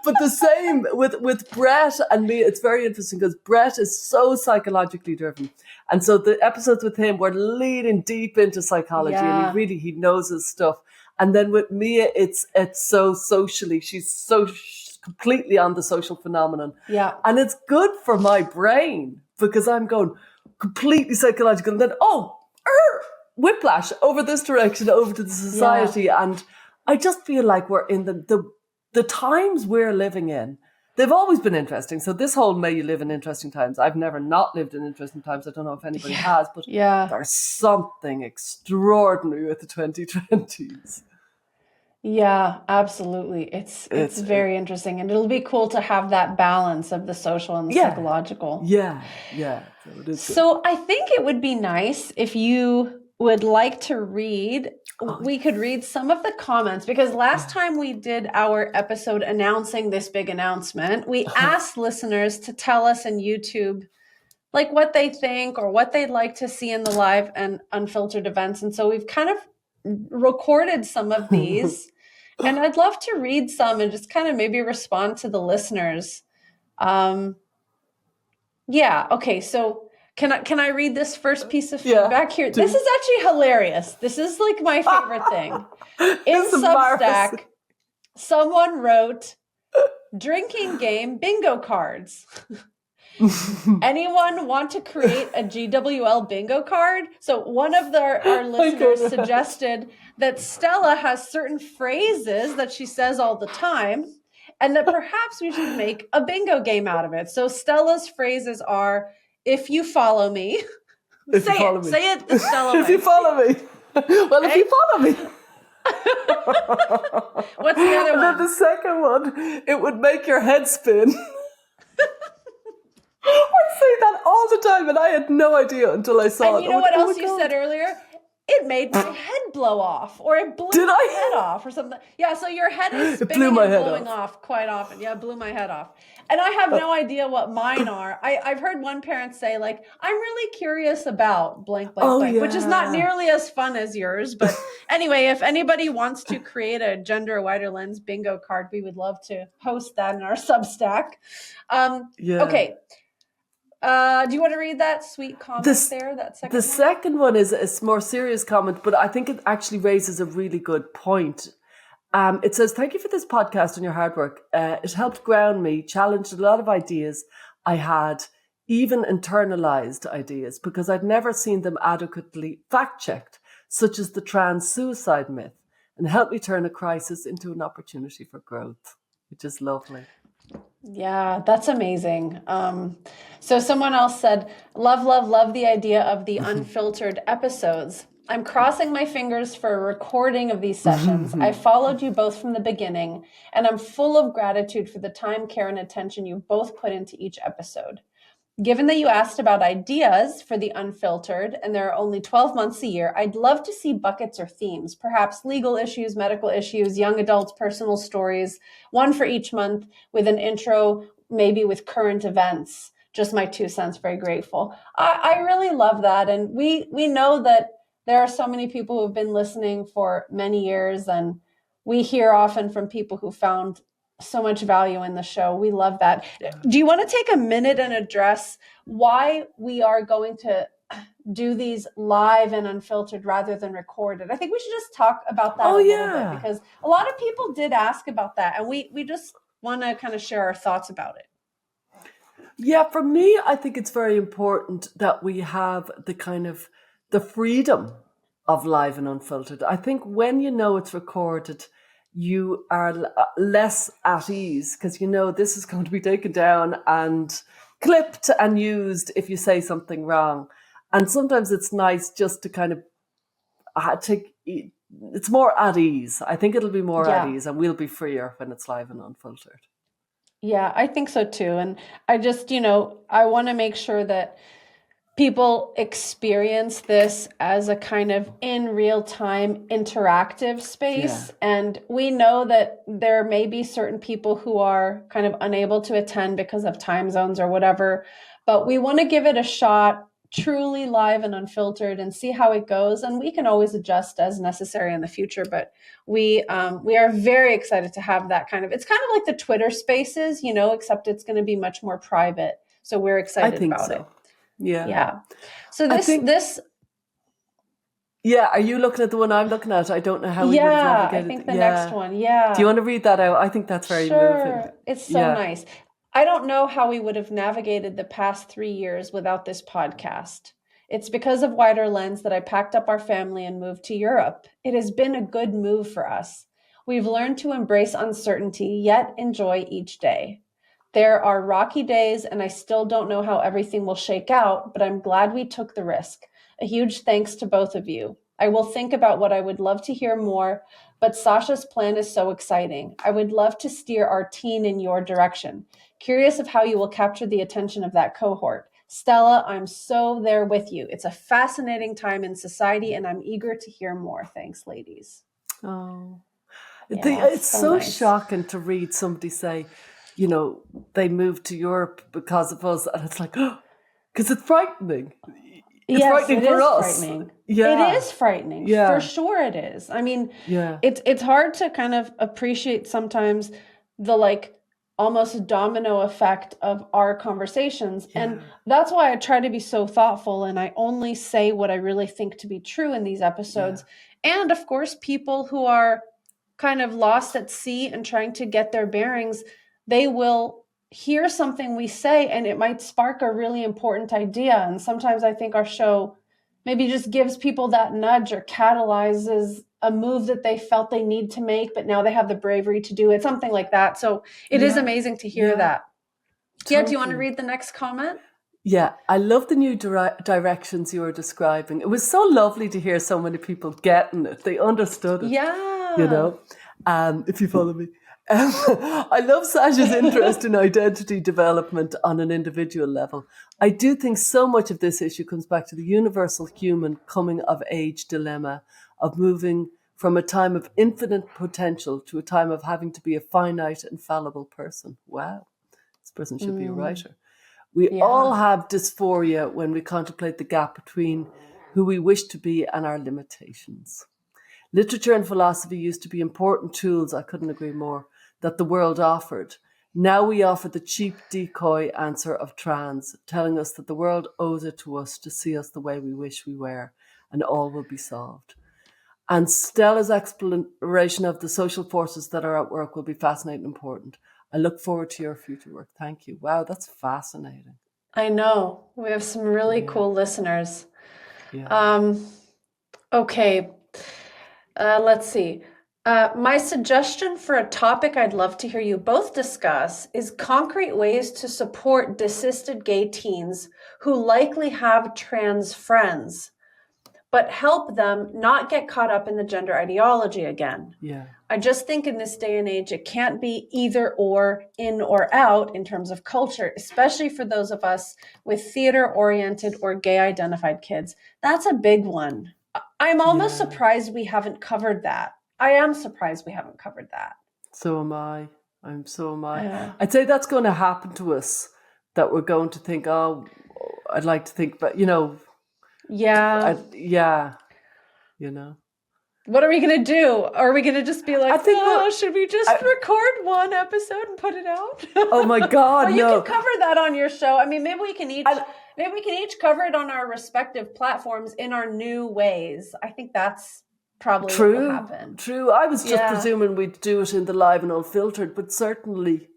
But the same with Brett and me, it's very interesting because Brett is so psychologically driven. And so the episodes with him were leading deep into psychology and he knows his stuff. And then with Mia, it's so socially, she's so completely on the social phenomenon. Yeah. And it's good for my brain because I'm going completely psychological and then, whiplash over this direction, over to the society. Yeah. And I just feel like we're in the times we're living in. They've always been interesting. So this whole may you live in interesting times. I've never not lived in interesting times. I don't know if anybody has, but there's something extraordinary with the 2020s. Yeah, absolutely. It's very interesting. And it'll be cool to have that balance of the social and the psychological. Yeah. So I think it would be nice if you would like to read, we could read some of the comments, because last time we did our episode announcing this big announcement, we asked listeners to tell us in YouTube like what they think or what they'd like to see in the live and unfiltered events. And so we've kind of recorded some of these and I'd love to read some and just kind of maybe respond to the listeners. Okay. So can I read this first piece of feedback here? This is actually hilarious. This is like my favorite thing. In Substack, someone wrote, drinking game bingo cards. Anyone want to create a GWL bingo card? So one of our listeners suggested that Stella has certain phrases that she says all the time, and that perhaps we should make a bingo game out of it. So Stella's phrases are, if you follow me. Say it, Stella. If you follow me. Well, if you follow me. What's the other one? And then the second one, it would make your head spin. I say that all the time, and I had no idea until I saw it. And you know what else you said earlier? It made my head blow off, or it blew my head off, or something. Yeah, so your head is spinning and blowing off quite often. Yeah, it blew my head off. And I have no idea what mine are. I've heard one parent say, like, I'm really curious about blank, blank, which is not nearly as fun as yours. But anyway, if anybody wants to create a gender wider lens bingo card, we would love to host that in our Substack. Okay. Do you want to read that sweet comment there? That second one? Second one is a more serious comment, but I think it actually raises a really good point. It says, thank you for this podcast and your hard work. It helped ground me, challenged a lot of ideas I had, even internalized ideas, because I'd never seen them adequately fact-checked, such as the trans suicide myth, and helped me turn a crisis into an opportunity for growth, which is lovely. Yeah, that's amazing. So someone else said, love the idea of the unfiltered episodes. I'm crossing my fingers for a recording of these sessions. I followed you both from the beginning, and I'm full of gratitude for the time, care, and attention you've both put into each episode. Given that you asked about ideas for the unfiltered, and there are only 12 months a year, I'd love to see buckets or themes, perhaps legal issues, medical issues, young adults, personal stories, one for each month with an intro, maybe with current events. Just my 2 cents, very grateful. I really love that. And we know that there are so many people who have been listening for many years, and we hear often from people who found so much value in the show. We love that. Do you want to take a minute and address why we are going to do these live and unfiltered rather than recorded? I think we should just talk about that a little bit, because a lot of people did ask about that, and we just want to kind of share our thoughts about it. Yeah, for me, I think it's very important that we have the freedom of live and unfiltered. I think when you know it's recorded, you are less at ease, because you know this is going to be taken down and clipped and used if you say something wrong. And sometimes it's nice just to kind of it's more at ease. I think it'll be more at ease, and we'll be freer when it's live and unfiltered. Yeah, I think so too. And I just, I want to make sure that people experience this as a kind of in real time interactive space. Yeah. And we know that there may be certain people who are kind of unable to attend because of time zones or whatever, but we want to give it a shot, truly live and unfiltered, and see how it goes. And we can always adjust as necessary in the future, but we are very excited to have that it's kind of like the Twitter Spaces, except it's going to be much more private. So we're excited about it. Yeah. So this. Yeah. Are you looking at the one I'm looking at? I don't know how we would have navigated. I think the next one. Yeah. Do you want to read that out? I think that's very moving. It's so nice. I don't know how we would have navigated the past 3 years without this podcast. It's because of Wider Lens that I packed up our family and moved to Europe. It has been a good move for us. We've learned to embrace uncertainty, yet enjoy each day. There are rocky days, and I still don't know how everything will shake out, but I'm glad we took the risk. A huge thanks to both of you. I will think about what I would love to hear more, but Sasha's plan is so exciting. I would love to steer our teen in your direction. Curious of how you will capture the attention of that cohort. Stella, I'm so there with you. It's a fascinating time in society, and I'm eager to hear more. Thanks, ladies. Oh, yeah, it's so nice. Shocking to read somebody say, they moved to Europe because of us. And it's like, because it's frightening. It's frightening for us. Frightening. Yeah. It is frightening. Yeah. For sure it is. I mean, it's hard to kind of appreciate sometimes the almost domino effect of our conversations. Yeah. And that's why I try to be so thoughtful, and I only say what I really think to be true in these episodes. Yeah. And of course, people who are kind of lost at sea and trying to get their bearings, they will hear something we say and it might spark a really important idea. And sometimes I think our show maybe just gives people that nudge or catalyzes a move that they felt they need to make, but now they have the bravery to do it, something like that. So it is amazing to hear that. Totally. Yeah, do you want to read the next comment? Yeah, I love the new directions you were describing. It was so lovely to hear so many people getting it. They understood it. Yeah. If you follow me. I love Sasha's interest in identity development on an individual level. I do think so much of this issue comes back to the universal human coming of age dilemma of moving from a time of infinite potential to a time of having to be a finite and fallible person. Wow, this person should be a writer. We all have dysphoria when we contemplate the gap between who we wish to be and our limitations. Literature and philosophy used to be important tools, I couldn't agree more, that the world offered. Now we offer the cheap decoy answer of trans, telling us that the world owes it to us to see us the way we wish we were, and all will be solved. And Stella's exploration of the social forces that are at work will be fascinating and important. I look forward to your future work. Thank you. Wow, that's fascinating. I know. We have some really cool listeners. Yeah. Okay. Let's see. My suggestion for a topic I'd love to hear you both discuss is concrete ways to support desisted gay teens who likely have trans friends, but help them not get caught up in the gender ideology again. Yeah. I just think in this day and age, it can't be either or, in or out in terms of culture, especially for those of us with theater-oriented or gay-identified kids. That's a big one. I'm almost surprised we haven't covered that. I am surprised we haven't covered that. So am I. So am I. Yeah. I'd say that's going to happen to us, that we're going to think, I'd like to think, but, Yeah. What are we going to do? Are we going to just be like, I think should we just record one episode and put it out? Oh my God, well, no. You can cover that on your show. I mean, maybe we can each cover it on our respective platforms in our new ways. I think that's probably what will happen. True. I was just presuming we'd do it in the live and unfiltered, but certainly,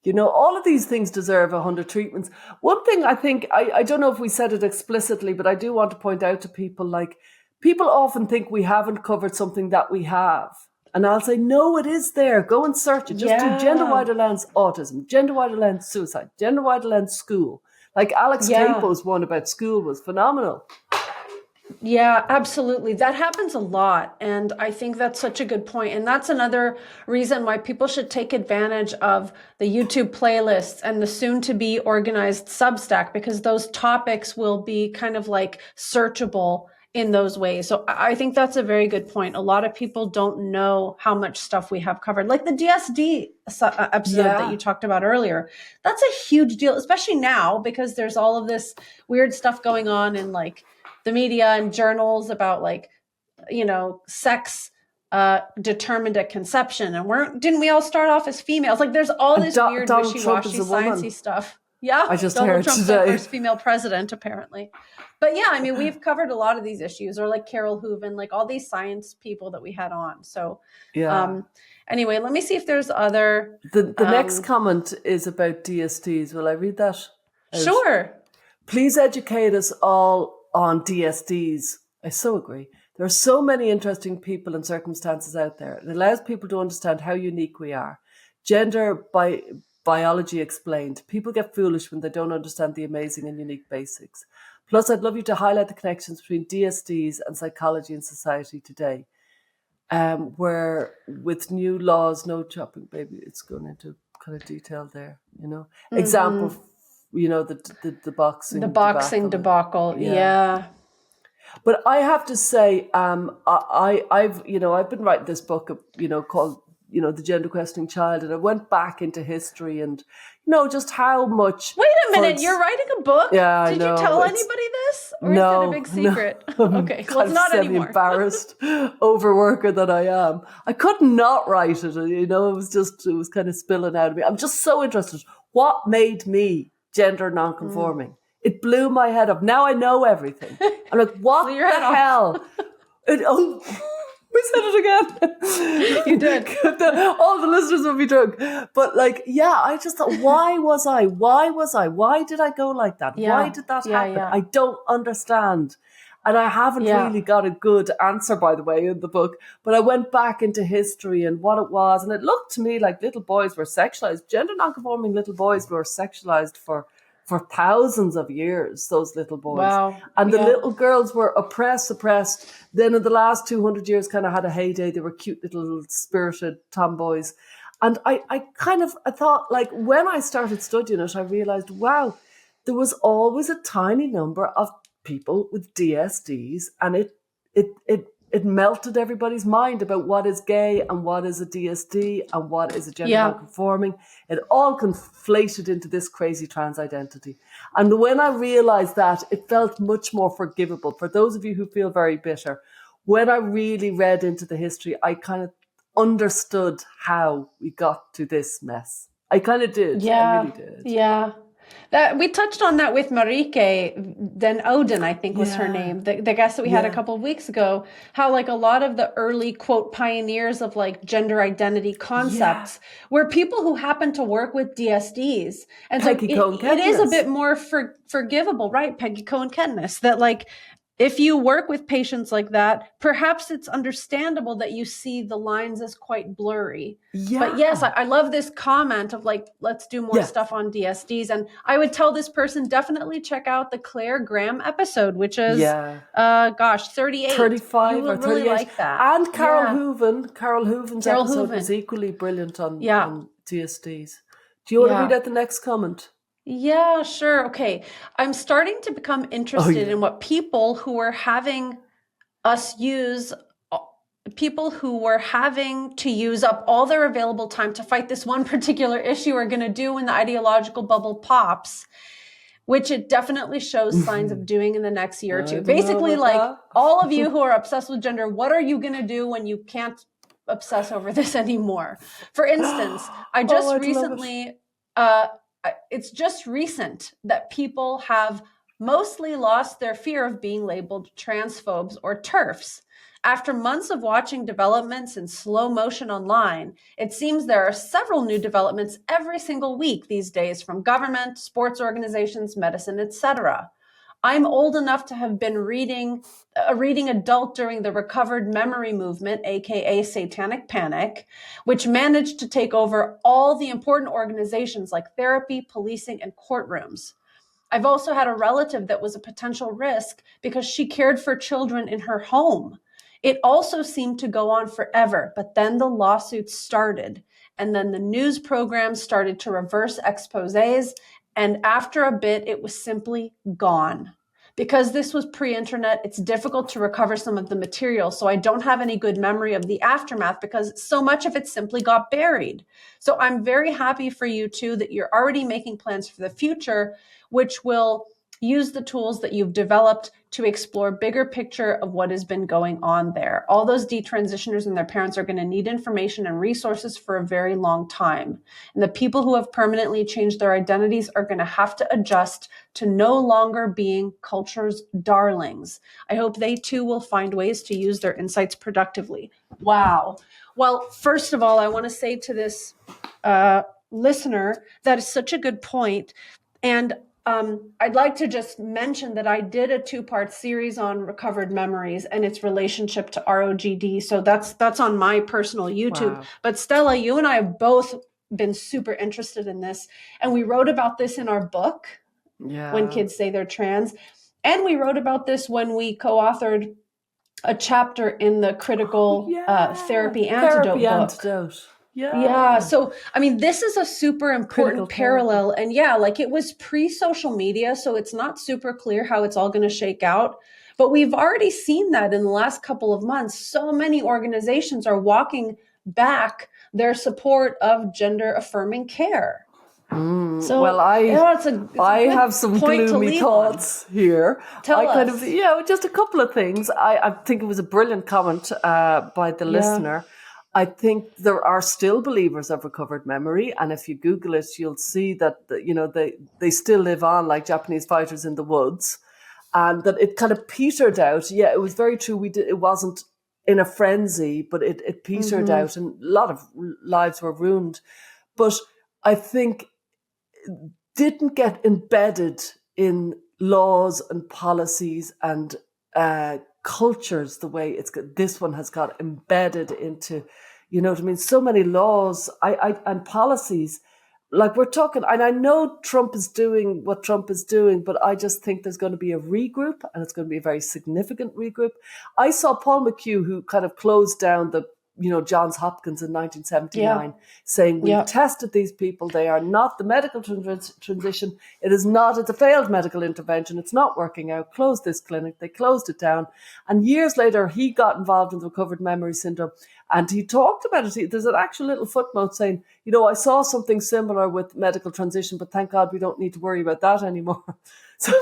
you know, all of these things deserve 100 treatments. One thing I think, I don't know if we said it explicitly, but I do want to point out to people, like, people often think we haven't covered something that we have. And I'll say, no, it is there. Go and search it. Just do gender-wide lens autism, gender-wide lens suicide, gender-wide lens school. Like Alex Capo's one about school was phenomenal. Yeah, absolutely. That happens a lot. And I think that's such a good point. And that's another reason why people should take advantage of the YouTube playlists and the soon to be organized Substack, because those topics will be kind of like searchable in those ways. So I think that's a very good point. A lot of people don't know how much stuff we have covered, like the DSD episode that you talked about earlier. That's a huge deal, especially now, because there's all of this weird stuff going on in like the media and journals about, like, you know, sex determined at conception. And didn't we all start off as females? Like, there's all this weird wishy-washy sciencey stuff. Yeah, I just Donald heard Trump's today. the first female president, apparently. But yeah, I mean, we've covered a lot of these issues, or like Carol Hooven, like all these science people that we had on. So anyway, let me see if there's other. The next comment is about DSTs. Will I read that? Sure. Please educate us all on DSDs. I so agree. There are so many interesting people and circumstances out there. It allows people to understand how unique we are. Gender biology explained. People get foolish when they don't understand the amazing and unique basics. Plus, I'd love you to highlight the connections between DSDs and psychology and society today. Where with new laws, no chopping, baby, it's going into kind of detail there, you know. Mm-hmm. Example, you know, the boxing. The boxing debacle. Yeah. But I have to say, I've been writing this book, you know, called, you know, The Gender Questioning Child, and I went back into history and, you know, just how much. Wait a minute, you're writing a book? Yeah, Did you tell anybody this, or is it a big secret? No, okay, well, it's not anymore. Embarrassed overworker that I am. I could not write it. You know, it was kind of spilling out of me. I'm just so interested. What made me gender nonconforming? It blew my head up. Now I know everything. I'm like, what the hell? We said it again. You did. All the listeners will be drunk. But like, yeah, I just thought, why was I? Why did I go like that? Yeah. Why did that happen? Yeah. I don't understand. And I haven't really got a good answer, by the way, in the book. But I went back into history and what it was. And it looked to me like little boys were sexualized. Gender nonconforming little boys were sexualized for thousands of years, those little boys. Wow. And the little girls were oppressed. Then in the last 200 years kind of had a heyday. They were cute little spirited tomboys. And I thought, like, when I started studying it, I realized, wow, there was always a tiny number of people with DSDs, and it melted everybody's mind about what is gay and what is a DSD and what is a gender nonconforming. It all conflated into this crazy trans identity. And when I realized that, it felt much more forgivable. For those of you who feel very bitter, when I really read into the history, I kind of understood how we got to this mess. I kind of did. Yeah. I really did. Yeah. That we touched on that with Marieke Den Ouden, I think was her name, the guest that we had a couple of weeks ago, how like a lot of the early, quote, pioneers of like gender identity concepts were people who happened to work with DSDs. And Peggy so it is a bit more forgivable, right? Peggy Cohen-Kednes, that like, if you work with patients like that, perhaps it's understandable that you see the lines as quite blurry. Yeah. But yes, I love this comment of like, let's do more stuff on DSDs. And I would tell this person, definitely check out the Claire Graham episode, which is, 38. 35 you or 38. Really like that. And Carol Hooven's episode was equally brilliant on DSDs. Do you want to read out the next comment? Yeah, sure. Okay. I'm starting to become interested in what people who were having to use up all their available time to fight this one particular issue are going to do when the ideological bubble pops. which it definitely shows signs of doing in the next year or I two. don't know Basically, about like that. all of you who are obsessed with gender, what are you going to do when you can't obsess over this anymore? For instance, I'd love it. uh, it's just recent that people have mostly lost their fear of being labeled transphobes or TERFs. After months of watching developments in slow motion online, it seems there are several new developments every single week these days from government, sports organizations, medicine, etc. I'm old enough to have been reading adult during the recovered memory movement, aka Satanic Panic, which managed to take over all the important organizations like therapy, policing, and courtrooms. I've also had a relative that was a potential risk because she cared for children in her home. It also seemed to go on forever, but then the lawsuits started, and then the news programs started to reverse exposés, and after a bit, it was simply gone. Because this was pre-internet, it's difficult to recover some of the material, so I don't have any good memory of the aftermath because so much of it simply got buried. So I'm very happy for you too that you're already making plans for the future, which will use the tools that you've developed to explore bigger picture of what has been going on there. All those detransitioners and their parents are going to need information and resources for a very long time. And the people who have permanently changed their identities are going to have to adjust to no longer being culture's darlings. I hope they too will find ways to use their insights productively. Wow. Well, first of all, I want to say to this listener that is such a good point. And I'd like to just mention that I did a 2-part series on recovered memories and its relationship to ROGD. So that's on my personal YouTube. Wow. But Stella, you and I have both been super interested in this. And we wrote about this in our book, When Yeah. Kids Say They're Trans. And we wrote about this when we co-authored a chapter in the critical therapy antidote Therapy book. antidote. Yeah. Yeah. So, I mean, this is a super Critical important therapy. parallel. And yeah, like it was pre-social media, so it's not super clear how it's all going to shake out. But we've already seen that in the last couple of months. So many organizations are walking back their support of gender affirming care. Well, So, yeah, it's a I good have some point to gloomy leave on. thoughts here. Tell I kind of, us. just a couple of things. I think it was a brilliant comment by the Yeah. listener. I think there are still believers of recovered memory, and if you Google it, you'll see that they still live on like Japanese fighters in the woods, and that it kind of petered out. Yeah, it was very true. It wasn't in a frenzy, but it petered Mm-hmm. out, and a lot of lives were ruined. But I think didn't get embedded in laws and policies and cultures the way this one has got embedded into, you know what I mean? So many laws and policies. Like we're talking, and I know Trump is doing what Trump is doing, but I just think there's going to be a regroup, and it's going to be a very significant regroup. I saw Paul McHugh, who kind of closed down the Johns Hopkins in 1979, Yeah. saying we've Yeah. tested these people. They are not the medical transition. It's a failed medical intervention. It's not working out. Close this clinic. They closed it down. And years later, he got involved in the recovered memory syndrome. And he talked about it. There's an actual little footnote saying, I saw something similar with medical transition, but thank God we don't need to worry about that anymore. So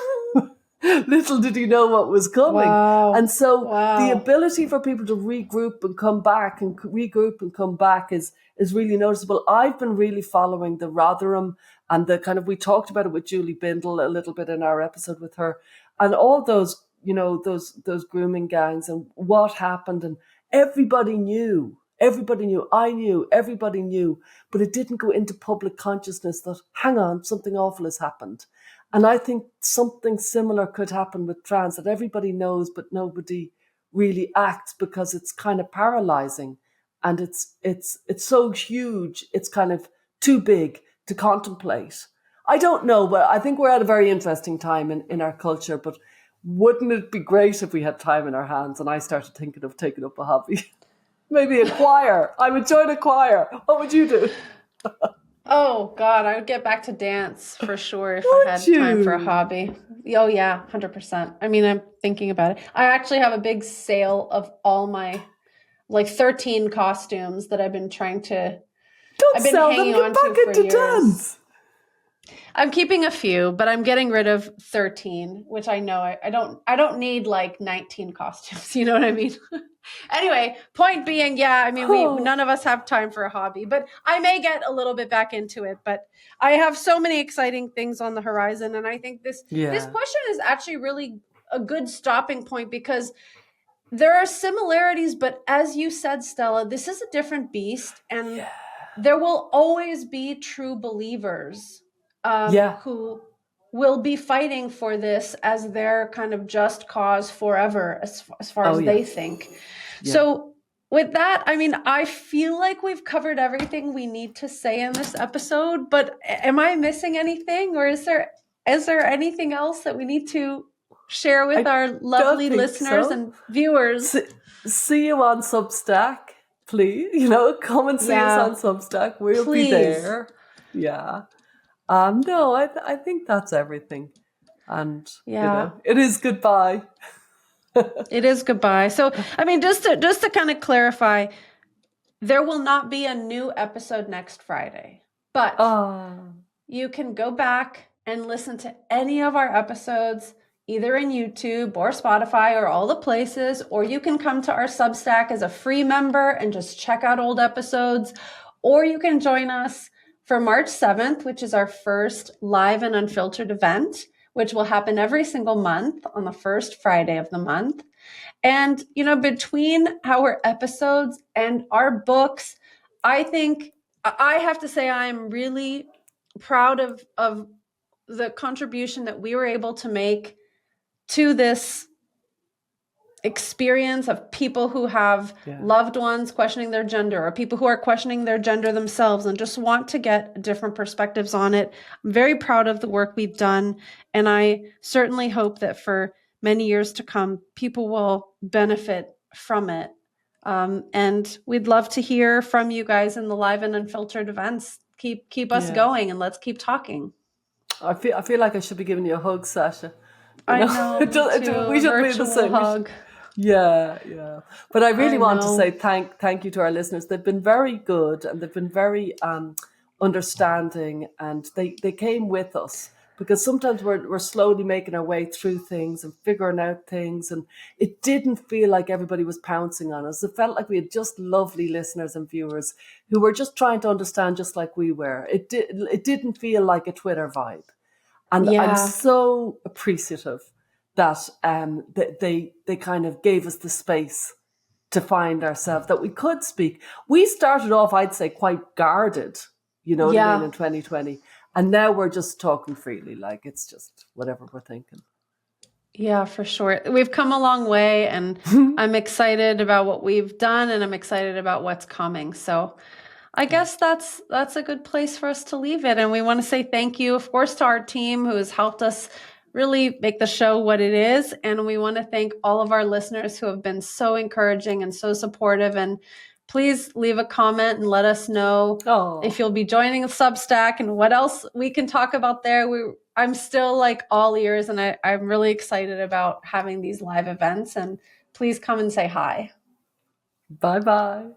little did he know what was coming. Wow. And so the Wow. ability for people to regroup and come back is really noticeable. I've been really following the Rotherham and the kind of, we talked about it with Julie Bindle a little bit in our episode with her, and all those, those grooming gangs and what happened, and everybody knew, I knew, everybody knew, but it didn't go into public consciousness that, hang on, something awful has happened. And I think something similar could happen with trans, that everybody knows, but nobody really acts because it's kind of paralyzing. And it's so huge, it's kind of too big to contemplate. I don't know, but I think we're at a very interesting time in our culture, but wouldn't it be great if we had time in our hands? And I started thinking of taking up a hobby. Maybe a choir. I would join a choir. What would you do? Oh God, I would get back to dance for sure if I had time for a hobby. Oh yeah, 100%. I mean, I'm thinking about it. I actually have a big sale of all my 13 costumes that I've been trying to. Don't I've been sell them. hanging Get on back to for into years. dance. I'm keeping a few, but I'm getting rid of 13, which I know I don't need like 19 costumes. You know what I mean? Anyway, point being, yeah, I mean, we none of us have time for a hobby, but I may get a little bit back into it. But I have so many exciting things on the horizon, and I think this question is actually really a good stopping point, because there are similarities, but as you said, Stella, this is a different beast, and there will always be true believers who will be fighting for this as their kind of just cause forever, as far as they think. So with that, I mean, I feel like we've covered everything we need to say in this episode, but am I missing anything, or is there anything else that we need to share with our lovely listeners and viewers? See you on Substack, please. Come and see us on Substack. We'll be there. Yeah. No, I think that's everything. And it is goodbye. It is goodbye. So, I mean, just to kind of clarify, there will not be a new episode next Friday, but you can go back and listen to any of our episodes, either in YouTube or Spotify or all the places, or you can come to our Substack as a free member and just check out old episodes, or you can join us for March 7th, which is our first live and unfiltered event, which will happen every single month on the first Friday of the month. And, between our episodes and our books, I think I have to say I'm really proud of the contribution that we were able to make to this experience of people who have loved ones questioning their gender, or people who are questioning their gender themselves and just want to get different perspectives on it. I'm very proud of the work we've done, and I certainly hope that for many years to come, people will benefit from it. And we'd love to hear from you guys in the live and unfiltered events. Keep us going, and let's keep talking. I feel like I should be giving you a hug, Sasha. I know. We should be the same. Hug. Yeah. But I really want to say thank you to our listeners. They've been very good, and they've been very understanding, and they came with us, because sometimes we're slowly making our way through things and figuring out things, and it didn't feel like everybody was pouncing on us. It felt like we had just lovely listeners and viewers who were just trying to understand, just like we were. It didn't feel like a Twitter vibe. And I'm so appreciative that they kind of gave us the space to find ourselves, that we could speak. We started off, I'd say, quite guarded, what I mean, in 2020. And now we're just talking freely, like it's just whatever we're thinking. Yeah, for sure. We've come a long way, and I'm excited about what we've done, and I'm excited about what's coming. So I guess that's a good place for us to leave it. And we want to say thank you, of course, to our team who has helped us really make the show what it is. And we want to thank all of our listeners who have been so encouraging and so supportive. And please leave a comment and let us know if you'll be joining Substack and what else we can talk about there. I'm still like all ears, and I'm really excited about having these live events. And please come and say hi. Bye-bye.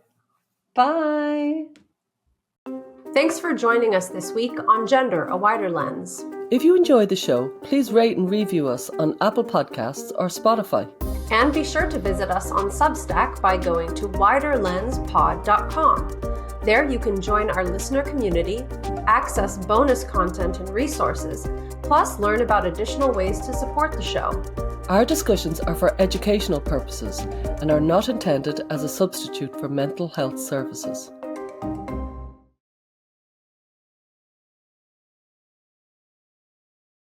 Bye. Thanks for joining us this week on Gender, a Wider Lens. If you enjoyed the show, please rate and review us on Apple Podcasts or Spotify. And be sure to visit us on Substack by going to widerlenspod.com. There you can join our listener community, access bonus content and resources, plus learn about additional ways to support the show. Our discussions are for educational purposes and are not intended as a substitute for mental health services.